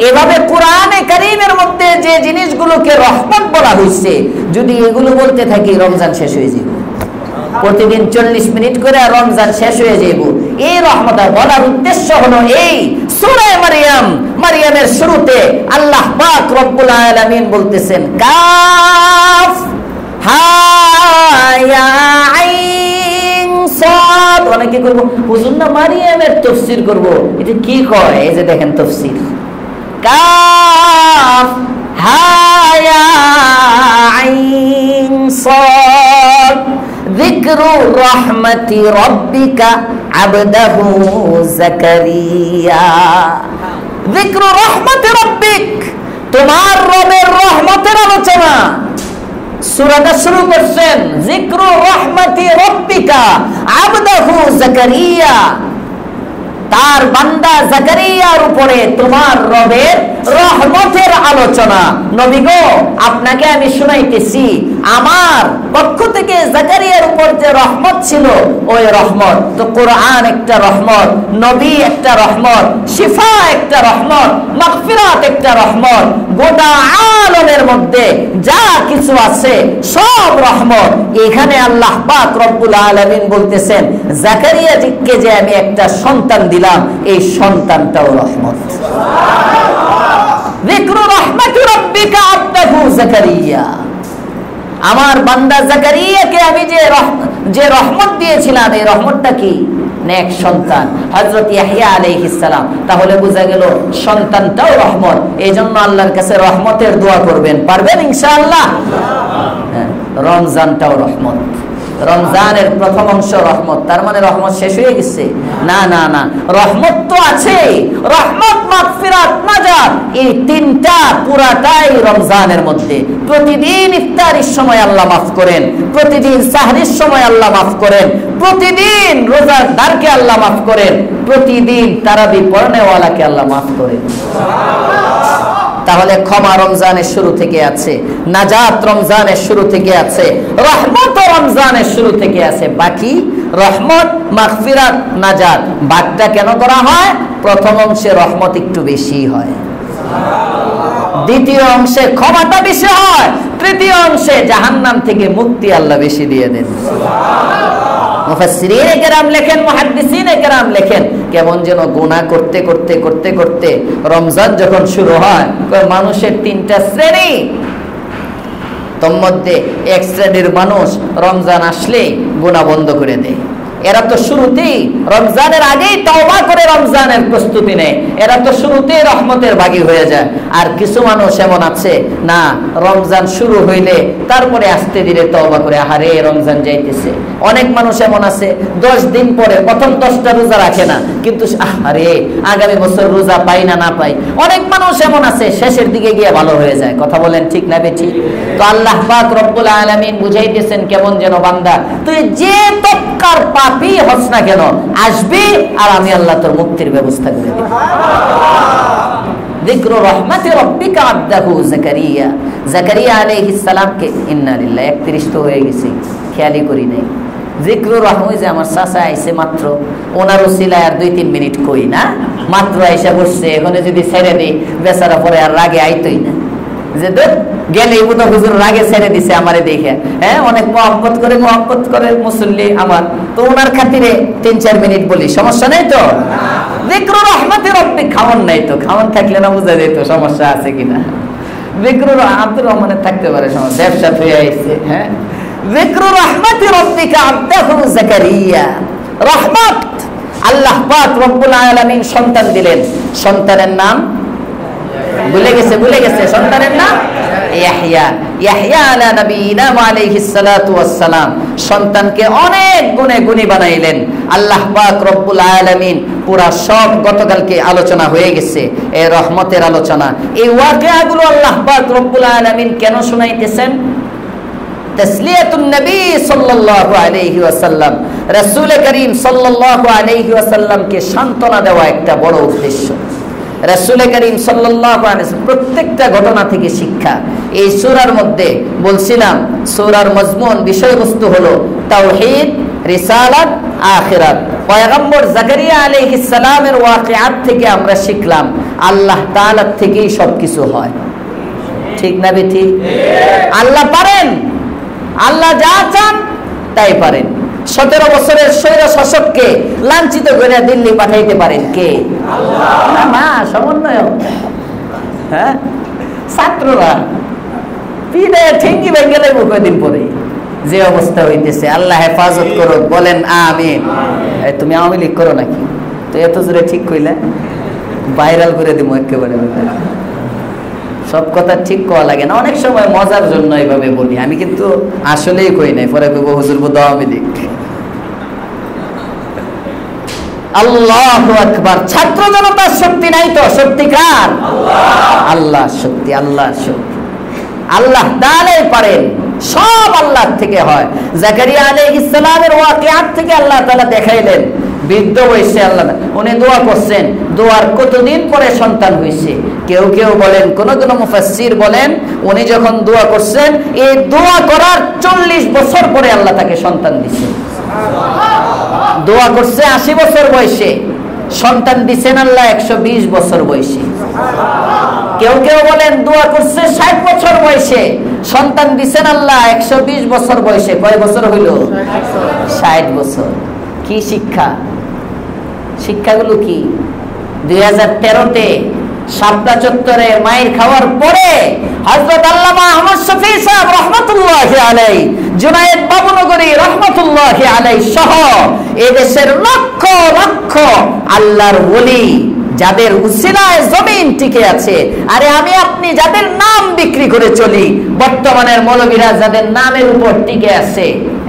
এভাবে কোরআনে কারীমের মধ্যে যে জিনিসগুলোকে রহমত বলা হয়েছে, যদি এগুলো বলতে থাকি রমজান শেষ হয়ে যাবে। প্রতিদিন 40 মিনিট করে রমজান শেষ হয়ে যাব। এই রহমত বলার উদ্দেশ্য হলো এই সূরা মারইয়াম, মারইয়ামের শুরুতে আল্লাহ পাক রব্বুল আলামিন বলতেছেন, কাফ হা ইয়া আইন সাদ। অনেকে করব হুজুর না মারইয়ামের তাফসীর করব, এটা কি কয়? এই যে দেখেন তাফসীর, কাফ হা ইয়া আইন সাদ যিকরু রাহমাতি রাব্বিকা আবদাহু যাকারিয়া। যিকরু রাহমাতি রাব্বিক, তোমার রবের রহমতের আলোচনা। সূরাটা শুরু করছেন যিকরু রাহমাতি রাব্বিকা আবদাহু যাকারিয়া, তার বান্দা যাকারিয়ার উপরে তোমার রবের রহমতের আলোচনা। নবী গো, আপনাকে আমি শুনাইতেছি আমার পক্ষ থেকে যাকারিয়ার উপর যে রহমত ছিল ওই রহমত। তো কোরআন একটা রহমত, নবী একটা রহমত, শিফা একটা রহমত, মাগফিরাত একটা রহমত। গোটা আলমের মধ্যে যা কিছু আছে সব রহমত। এখানে আল্লাহ পাক রব্বুল আলামিন বলতেছেন, যাকারিয়াকে যে আমি একটা সন্তান দিলাম, এই সন্তানটাও রহমত। যিকরু রাহমাতি রাব্বিকা আবদাহু যাকারিয়া, আমার বান্দা যাকারিয়াকে আমি যে রহমত দিয়েছিলাম, এই রহমতটা কি? নেক সন্তান, হযরত ইয়াহইয়া আলাইহিস সালাম। তাহলে বোঝা গেল সন্তানটাও রহমত। এইজন্য আল্লাহর কাছে রহমতের দোয়া করবেন, পারবেন ইনশাআল্লাহ। রমজানটাও রহমত, রমজানের প্রথম অংশ রহমত। তার মানে রহমত শেষ হয়ে গেছে? না না না, রহমত তো আছে। রহমত, মাগফিরাত, নাজাত, এই তিনটা পুরাটাই রমজানের মধ্যে। প্রতিদিন ইফতারির সময় আল্লাহ মাফ করেন, প্রতিদিন সাহরির সময় আল্লাহ মাফ করেন, প্রতিদিন রোজাদারকে আল্লাহ মাফ করেন, প্রতিদিন তারাবি পড়নেওয়ালাকে আল্লাহ মাফ করেন। তাহলে ক্ষমা রমজানের শুরু থেকে আছে, নাজাত রমজানের শুরু থেকে আছে, রহমত রমজানের শুরু থেকে আছে। বাকি রহমত, মাগফিরাত, নাজাত ভাগটা কেন করা হয়? প্রথম অংশে রহমত একটু বেশি হয়, দ্বিতীয় অংশে ক্ষমাটা বেশি হয়, তৃতীয় অংশে জাহান্নাম থেকে মুক্তি আল্লাহ বেশি দিয়ে দেন। মুফাসসিরিনে কেরাম লেখেন, মুহাদ্দিসিনে কেরাম লেখেন, কেমন যেন গুনাহ করতে করতে করতে করতে রমজান যখন শুরু হয়, মানুষের তিনটা শ্রেণী। তোর মধ্যে এক শ্রেণীর মানুষ রমজান আসলেই গুনাহ বন্ধ করে দেয়। এরা তো শুরুতেই রমজানের আগেই তওবা করে রমজানের প্রস্তুতি নেয়, এরা তো শুরুতেই রহমতের ভাগী হয়ে যায়। আর কিছু মানুষ এমন আছে, না, রমজান শুরু হইলে তারপরে আস্তে ধীরে তওবা করে, আহারে রমজান যাইতেছে। অনেক মানুষ এমন আছে 10 দিন পরে প্রথম 10টা রোজা রাখে না, কিন্তু আহারে আগামী বছর রোজা পাই না না পাই। অনেক মানুষ এমন আছে শেষের দিকে গিয়ে ভালো হয়ে যায়। কথা বলেন ঠিক না বেঠিক? তো আল্লাহ পাক রব্বুল আলামিন বুঝাইতেছেন কেমন যেন, বান্দা তুই যে তক্কার পাপী হস না কেন, আসবি আর আমি আল্লাহ তোর মুক্তির ব্যবস্থা করে দেব। যিকরু রাহমাতি রাব্বিকা আবদাহু যাকারিয়া, যাকারিয়া আলাইহিস সালামকে, ইন্না লিল্লাহি 31 তো হয়ে গেছে, খেয়ালই করি নাই। যিকরু রাহমাত, যে আমার চাচা আইছে মাত্র, ওনার ওসিলায় আর 2-3 মিনিট কই না, মাত্র আইসা বসছে, এখানে যদি ছেড়ে দেই বেচারা পরে আর রাগে আইতই না, যে গেলেই বোধ হুজুর রাগে ছেড়ে দিছে আমারে দেখে। হ্যাঁ, অনেক মহব্বত করে মুসল্লি আমার, তো ওনার খাতিরে 3-4 মিনিট বলি, সমস্যা নেই তো। যিকরু রাহমাতি রাব্বিক, খাওয়ান নাই তো, খাওয়ান থাকলে না বোঝা যেত সমস্যা আছে কিনা। যিকরু আব্দুর রহমানের থাকতে পারে সমস্যা, ব্যবসা হয়ে আইছে। হ্যাঁ, যিকরু রাহমাতি রাব্বিকা আবদাহু যাকারিয়া, রহমত, আল্লাহ পাক রব্বুল আলামিন সন্তান দিলেন, সন্তানের নাম ভুলে গেছে সন্তানের নাম ইয়াহইয়া। ইয়াহইয়া আলা নবিয়িনা আলাইহিস সালাতু ওয়াস সালাম, সন্তানকে অনেক গুণে গুণী বানাইলেন আল্লাহ পাক রব্বুল আলামিন। পুরা সব গতকালকে আলোচনা হয়ে গেছে, এই রহমতের আলোচনা। এই ওয়াকিয়াগুলো আল্লাহ পাক রব্বুল আলামিন কেন শুনাইতেছেন? তাসলিয়াতুন নবী সাল্লাল্লাহু আলাইহি ওয়াসাল্লাম, রাসূল করিম সাল্লাল্লাহু আলাইহি ওয়াসাল্লামকে সান্ত্বনা দেওয়া একটা বড় উদ্দেশ্য। রাসূল করিম সাল্লাল্লাহু আলাইহি ওয়াসাল্লাম প্রত্যেকটা ঘটনা থেকে শিক্ষা। এই সূরার মধ্যে বলছিলাম, সূরার মজমুন বিষয়বস্তু হলো তাওহীদ, রিসালাত, আখিরাত। পয়গম্বর যাকারিয়া আলাইহিস সালামের ওয়াকিয়াত থেকে আমরা শিখলাম আল্লাহ তাআলা থেকেই সবকিছু হয়। ঠিক না বেঠিক? আল্লাহ পারেন, আল্লাহ যা চান তাই পারেন। 17 বছরের স্বৈর শাসককে লাঞ্ছিত করে দিল্লি পাঠাইতে পারেন কে? আল্লাহ। না, সমন্বয়ক। হ্যাঁ, ছাত্ররা পিঠে ঠিঙ্গি ভেঙে লাগবে কয়েকদিন পরে। যে অবস্থা হইতেছে, আল্লাহ হেফাজত করো, বলেন আমিন। তুমি আওয়ামী লীগ করো নাকি? তো এত জোরে ঠিক কইলে ভাইরাল করে দিব একেবারে। সব কথা ঠিক কওয়া লাগে না, অনেক সময় মজার জন্য এইভাবে বলি, আমি কিন্তু আসলেই কই নাই, পরে কইব হুজুর বোধ আওয়ামী লীগ। আল্লাহু আকবার। ছাত্র জনতার শক্তি নাই তো, শক্তি কার? আল্লাহ শক্তি, আল্লাহ শক্তি। আল্লাহ তাআলাই পারেন, সব আল্লাহর থেকে হয়। যাকারিয়া আলাইহিস সালামের ওয়াকিয়াত থেকে আল্লাহ তাআলা দেখাইলেন, বৃদ্ধ বয়সে আল্লাহ উনি দোয়া করছেন, দোয়ার কতদিন পরে সন্তান হয়েছে। কেউ কেউ বলেন, কোন কোন মুফাসসির বলেন উনি যখন দোয়া করছেন, এই দোয়া করার 40 বছর পরে আল্লাহ তাকে সন্তান দিয়েছেন। দোয়া করছে 80 বছর বয়সে, সন্তান দিচ্ছেন আল্লাহ 120 বছর বয়সে। কেউ কেউ বলেন দোয়া করছে 60 বছর বয়সে, সন্তান দিচ্ছেন আল্লাহ 120 বছর বয়সে। কয় বছর হইল? 60 বছর। কি শিক্ষা? শিক্ষাগুলো কি? 2013-তে শাপলা চত্বরে মায়ের খাওয়ার পরে হযরত আল্লামা আহমদ শফি সাহেব রহমাতুল্লাহি আলাইহি, জুনায়েদ বাবুনগরী রহমাতুল্লাহি আলাইহি সহ এদেশের লক্ষ লক্ষ আল্লাহর ওলি যাদের উসিলায় জমিন টিকে আছে, আরে আমি আপনি যাদের নাম বিক্রি করে চলি, বর্তমানের মৌলবীরা যাদের নামের উপর টিকে আছে,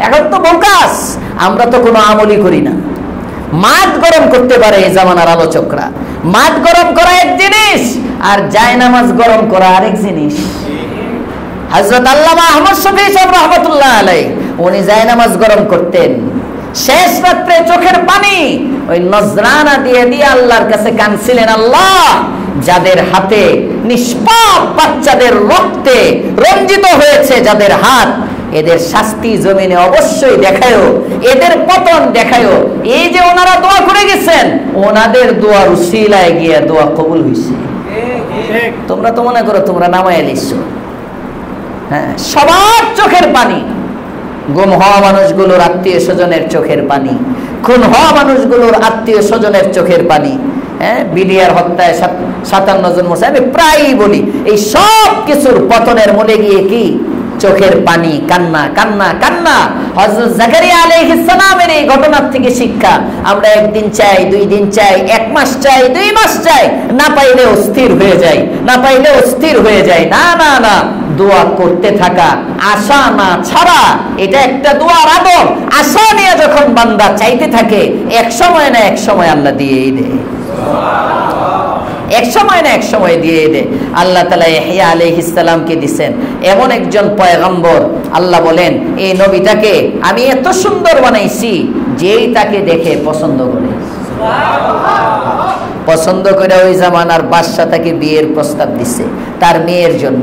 এখন তো বোকাস, আমরা তো কোনো আমলই করি না। মাঠ গরম করতে পারে এই জামানার আলোচকরা। মাঠ গরম করা এক জিনিস, আর জায়নামাজ গরম করা আরেক জিনিস। হযরত আল্লামা আহমদ শফি সাহেব রাহমাতুল্লাহ আলাইহি উনি জায়নামাজ গরম করতেন, শেষ রাত্রে চোখের পানি ওই নজরানা দিয়ে দিয়ে আল্লাহর কাছে কাঁদছিলেন, আল্লাহ যাদের হাতে নিষ্পাপ বাচ্চাদের রক্তে রঞ্জিত হয়েছে যাদের হাত, এদের শাস্তি জমিনে অবশ্যই দেখায়ও, এদের পতন দেখায়ও। এই যে ওনারা দোয়া করে গেছেন, ওনাদের দোয়ার উসিলায় গিয়ে দোয়া কবুল হয়েছে। তোমরা তো মনে করো তোমরা নামায় লিখছো, হ্যাঁ, সবার চোখের পানি। গুম হওয়া মানুষগুলোর আত্মীয় স্বজনের চোখের পানি, খুন হওয়া মানুষগুলোর আত্মীয় স্বজনের চোখের পানি, হ্যাঁ, বিডিআর হত্যায় 57 জন মরছে। আমি প্রায়ই বলি এই সব কিছুর পতনের মূলে গিয়ে কি? চোখের পানি, কান্না, কান্না, কান্না। হযরত জাকারিয়া আলাইহিস সালামের এই ঘটনার থেকে শিক্ষা, আমরা একদিন চাই, 2 দিন চাই, 1 মাস চাই, 2 মাস চাই, না পাইলে অস্থির হয়ে যাই, না পাইলে অস্থির হয়ে যাই। না না না, দোয়া করতে থাকা, আশা না ছাড়া, এটা একটা দোয়ার আদব। আশা নিয়ে যখন বান্দা চাইতে থাকে, এক সময় না এক সময় আল্লাহ দিয়েই দেয়, এক সময় না এক সময় দিয়ে দেয়। আল্লাহ তাআলা ইহইয়া আলাইহিস সালামকে দিবেন এমন একজন পয়গম্বর। আল্লাহ বলেন এই নবীটাকে আমি এত সুন্দর বানাইছি, যেই তাকে দেখে পছন্দ করে, পছন্দ করে ওই জামানার বাদশা তাকে বিয়ের প্রস্তাব দিছে তার মেয়ের জন্য।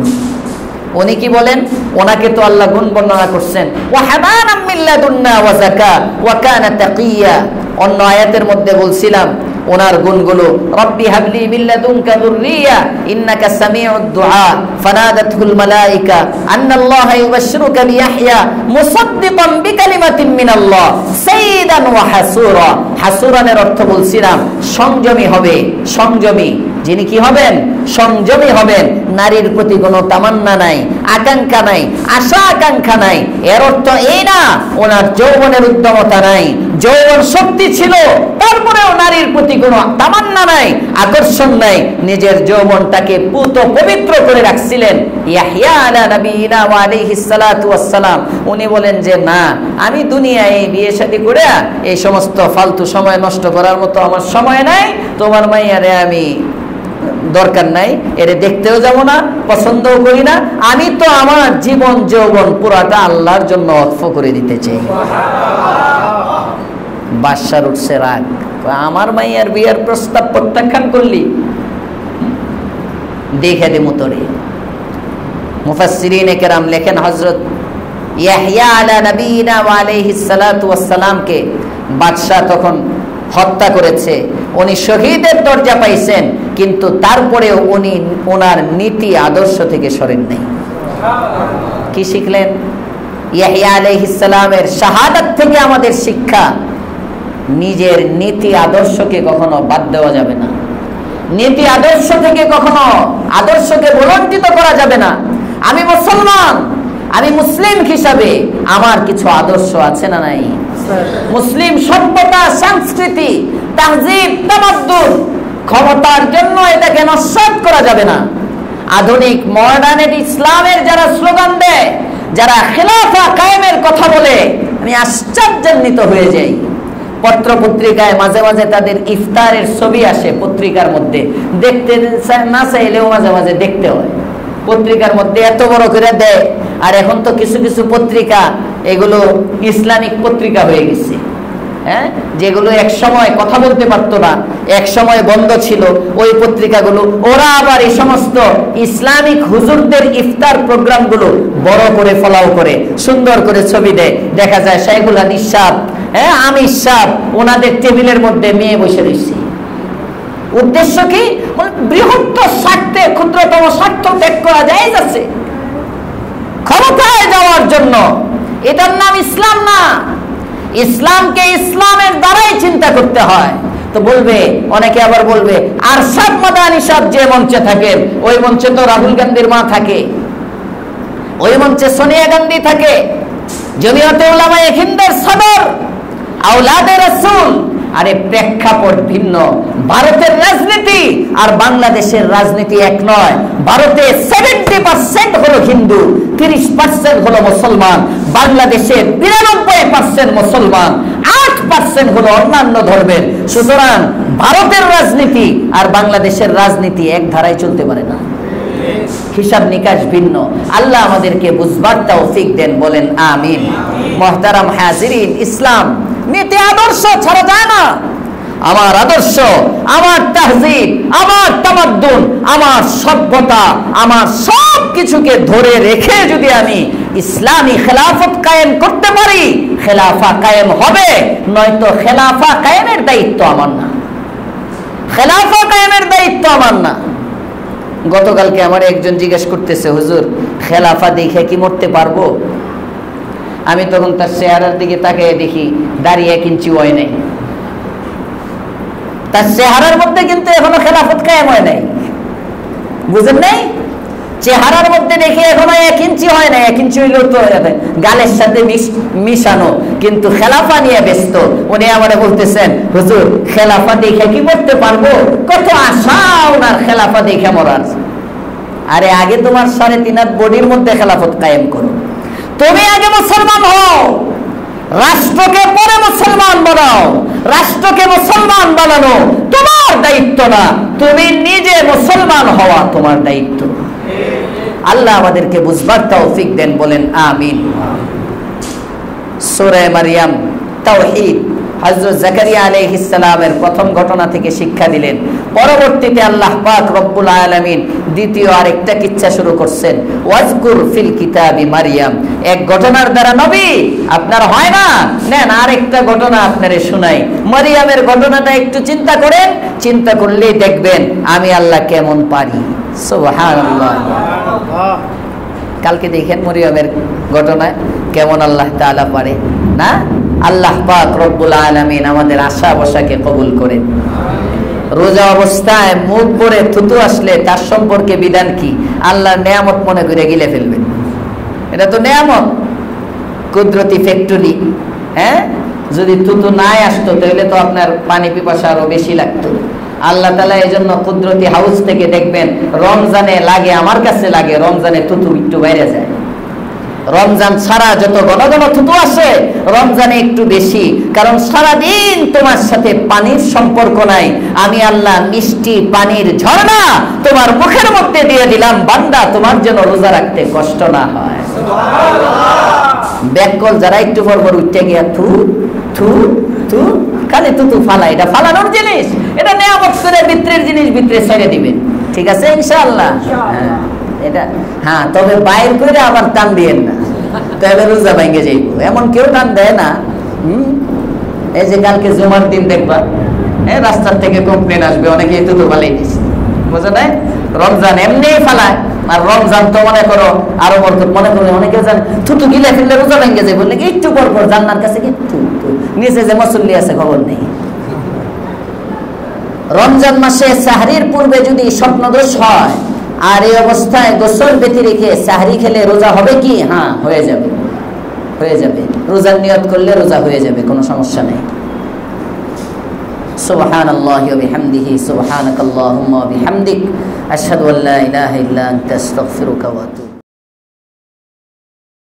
উনি কি বলেন? ওনাকে তো আল্লাহ গুণ বর্ণনা করছেন, ওয়া হানানাম মিন লাদুন্না ওয়া যাকা ওয়া কানা তাকিয়া। অন্য আয়াতের মধ্যে বলছিলাম ওনার গুণগুলো, রব্বি হাবলি মিন লাদুনকা যুররিয়া ইন্নাকা সামিউদ দুআ ফানাদাতুল মালায়েকা আন্নাল্লাহা ইউবাশশিরুকা বিয়াহইয়া মুসাদ্দিকাম বিকালিমাতিন মিনাল্লাহ সাইয়্যিদান ওয়া হাসুরা। হাসুরানের অর্থ বলছিলাম সংযমী হবে, সংযমী। যিনি কি হবেন? সংযমী হবেন। নারীর প্রতি কোনো তামান্না নাই, আকাঙ্ক্ষা নাই, আশা আকাঙ্ক্ষা নাই। এর অর্থ এই না ওনার যৌবনের উদ্যমতা নাই, যৌবন শক্তি ছিল, তারপরেও নারীর প্রতি কোনো তামান্না নাই, আকর্ষণ নাই। নিজের যৌবনটাকে পুত পবিত্র করে রাখছিলেন। ইয়াহইয়া আলা নবিয়িনা ওয়া আলাইহিস সালাতু ওয়াস সালাম উনি বলেন যে না, আমি দুনিয়ায় বিয়ে শাদী করে এই সমস্ত ফালতু সময় নষ্ট করার মতো আমার সময় নাই। তোমার মাইয়ারে আমি দরকার নাই, এর দেখতেও যাব না, পছন্দও করি না। আমি তো আমার জীবন যৌবন পুরাটা আল্লাহর জন্য ওয়াকফ করে দিতে চাই। বাদশার উঠছে রাগ, আমার মাইয়ার বিয়ের প্রস্তাব প্রত্যাখ্যান করলি, দেখে দে মুতরে। মুফাসসিরিনে কেরাম লেখেন হযরত ইয়াহইয়া আলা নবিয়িনা ওয়া আলাইহিস সালাতু ওয়াস সালামকে বাদশা তখন হত্যা করেছে, উনি শহীদের দরজা পাইছেন, কিন্তু তারপরেও উনি ওনার নীতি আদর্শ থেকে সরেন নাই। কি শিখলেন? ইয়াহইয়া আলাইহিস সালামের শাহাদাত থেকে আমাদের শিক্ষা, নিজের নীতি আদর্শকে কখনো বাদ দেওয়া যাবে না, নীতি আদর্শ থেকে কখনো আদর্শকে বলঞ্চিত করা যাবে না। আমি মুসলমান, আমি মুসলিম হিসাবে আমার কিছু আদর্শ আছে না নাই? মুসলিম সভ্যতা, সংস্কৃতি, তাহজিব, তামাদ্দুন, ক্ষমতার জন্য এটাকে নস্যাৎ করা যাবে না। আধুনিক মডার্ন ইসলামের যারা স্লোগান দেয়, যারা খেলাফা কায়েমের কথা বলে, আমি আশ্চর্যান্বিত হয়ে যাই। পত্র পত্রিকায় মাঝে মাঝে তাদের ইফতারের ছবি আসে পত্রিকার মধ্যে, দেখতে না চাইলেও মাঝে মাঝে দেখতে হয়। পত্রিকার মধ্যে এত বড় করে দেয়। আর এখন তো কিছু কিছু পত্রিকা এগুলো ইসলামিক পত্রিকা হয়ে গেছে, হ্যাঁ, যেগুলো এক সময় কথা বলতে পারতো না, এক সময় বন্ধ ছিল ওই পত্রিকাগুলো, ওরা আবার এই সমস্ত ইসলামিক হুজুরদের ইফতার প্রোগ্রামগুলো বড় করে ফলাও করে সুন্দর করে ছবি দেয়। দেখা যায় শাইখুল হাদিস সাহেব, হ্যাঁ, আমির সাহেব, ওনাদের টেবিলের মধ্যে মেয়ে বসে রয়েছে। উদ্দেশ্য কি? বৃহত্তর স্বার্থে ক্ষুদ্রতম স্বার্থ ত্যাগ করা যায় যাচ্ছে ক্ষমতায় যাওয়ার জন্য। এটার নাম ইসলাম না। ইসলামকে ইসলামের দ্বারাই চিন্তা করতে হয়। তো বলবে অনেকে, আবার বলবে আরশাদ মাদানী সাহেব যে মঞ্চে থাকেন, ওই মঞ্চে তো রাহুল গান্ধীর মা থাকে, ওই মঞ্চে সোনিয়া গান্ধী থাকে, জমিয়তে উলামায়ে হিন্দের সদর, আওলাদে রাসূল। আরে প্রেক্ষাপট ভিন্ন। ভারতের রাজনীতি আর বাংলাদেশের রাজনীতি এক নয়। ভারতে 70% হলো হিন্দু, 30% হলো মুসলমান। বাংলাদেশে 92% মুসলমান, 8% হলো অন্যান্য ধর্মের। সুতরাং ভারতের রাজনীতি আর বাংলাদেশের রাজনীতি এক ধারায় চলতে পারে না, হিসাব নিকাশ ভিন্ন। আল্লাহ আমাদেরকে বুঝবার তৌফিক দেন, বলেন আমিন। মুহতারাম হাজিরিন, ইসলাম নীতি আদর্শ ছাড়া যায় না। আমার আদর্শ, আমার তাহজিব, আমার তামাদ্দুন, আমার সভ্যতা, আমার সব কিছুকে ধরে রেখে যদি আমি ইসলামী খেলাফত কায়েম করতে পারি, খেলাফা কায়েম হবে। নয়তো খেলাফা কায়েমের দায়িত্ব আমার না, খেলাফা কায়েমের দায়িত্ব আমার না। গতকালকে আমার একজন জিজ্ঞেস করতেছে, হুজুর খেলাফা দেখে কি মরতে পারবো? আমি তখন তার চেহারার দিকে তাকিয়ে দেখি দাড়ি 1 ইঞ্চি হয় নাই। তার চেহারার মধ্যে কিন্তু এখনো খেলাফত কায়েম হয় নাই, বুঝেন নাই? চেহারার মধ্যে দেখে এখনো 1 ইঞ্চি হয় না, 1 ইঞ্চি হইলেও তো গালের সাথে মিশানো, কিন্তু খেলাফা নিয়ে ব্যস্ত। উনি আমারে বলতেছেন, হুজুর খেলাফা দেখে কি করতে পারবো? কত আশা ওনার খেলাফা দেখে মরার। আরে আগে তোমার 3.5 হাত বডির মধ্যে খেলাফত কায়েম করো। তুমি আগে মুসলমান হও, রাষ্ট্রকে পরে মুসলমান বানাও। রাষ্ট্রকে মুসলমান বানানো তোমার দায়িত্ব না, তুমি নিজে মুসলমান হওয়া তোমার দায়িত্ব। আল্লাহ আমাদেরকে বুঝবার তৌফিক দেন, বলেন আমিন। সূরা মারইয়াম তাওহীদ হযরত জাকারিয়া আলাইহিস সালামের প্রথম ঘটনা থেকে শিক্ষা দিলেন। পরবর্তীতে আল্লাহ পাক রব্বুল আলামিন দ্বিতীয় আরেকটা কিচ্ছা শুরু করছেন, ওয়াজকুর ফিল কিতাবি মারইয়াম। এক ঘটনার দ্বারা নবী আপনার হয় না, নেন আরেকটা ঘটনা আপনারে শুনাই। মারইয়ামের ঘটনাটা একটু চিন্তা করেন, চিন্তা করলেই দেখবেন আমি আল্লাহ কেমন পারি। সুবহানাল্লাহ। কালকে দেখেন মারইয়ামের ঘটনায় কেমন আল্লাহ তাআলা পারে না। আল্লাহ পাক রব্বুল আলামিন আমাদের আশা বসাকে কবুল করেন। রোজা অবস্থায় মুখ ভরে থুতু আসলে তার সম্পর্কে বিধান কি? আল্লাহর নেয়ামত মনে করে গিলে ফেলবেন, এটা তো নেয়ামত, কুদরতি ফ্যাক্টরি। হ্যাঁ, যদি থুতু নাই আসতো তাহলে তো আপনার পানি পিপাসা আরো বেশি লাগতো। আল্লাহ তাআলা এই জন্য কুদরতি হাউস থেকে দেখবেন রমজানে লাগে, আমার কাছে লাগে রমজানে থুতু একটু বাইরে যায়। রমজান ছাড়া যত ঘন ঘন থুতু আসে, রমজানে একটু বেশি, কারণ সারাদিন তোমার সাথে পানির সম্পর্ক নাই। আমি আল্লাহ মিষ্টি পানির ঝর্ণা তোমার মুখের মধ্যে দিয়ে দিলাম, বান্দা তোমার যেন রোজা রাখতে কষ্ট না হয়। ব্যাকল যারা একটু পর পর উঠতে গিয়া থু থু থু খালি থুতু ফালা, এটা ফালানোর জিনিস, এটা নেয়ামত করে ভিতরের জিনিস ভিতরে ছেড়ে দিবেন, ঠিক আছে ইনশাআল্লাহ। হ্যাঁ এটা, হ্যাঁ তবে বাইর করে আবার টান দিয়েন না, তাহলে রোজা ভেঙে যাইব। এমন কেউ টান দেয় না। এই যে কালকে জুমার দিন দেখবা রাস্তার থেকে কমপ্লেন আসবে, অনেকে তো ফালাই দিচ্ছে, বুঝো নাই? রমজান এমনি ফালায়, আর রমজান তো মনে করো আরো বরকত, মনে করো অনেকে জানে থুতু গিলে ফেললে রোজা ভেঙে যাবে, বললে কি একটু পর পর জান্নার কাছে কি নিচে যে মুসল্লি আছে খবর নেই। রমজান মাসে সাহরির পূর্বে যদি স্বপ্নদোষ হয় আর এই অবস্থায় গোসল বেঁধে রেখে সাহরি খেলে রোজা হবে কি? হ্যাঁ হয়ে যাবে, হয়ে যাবে। রোজার নিয়ত করলে রোজা হয়ে যাবে, কোনো সমস্যা নেই। সুবহানাল্লাহি ওয়া বিহামদিহি, সুবহানাকাল্লাহুম্মা ওয়া বিহামদিক, আশহাদু আল্লা ইলাহা ইল্লা আনতা, আস্তাগফিরুকা ওয়া আতুবু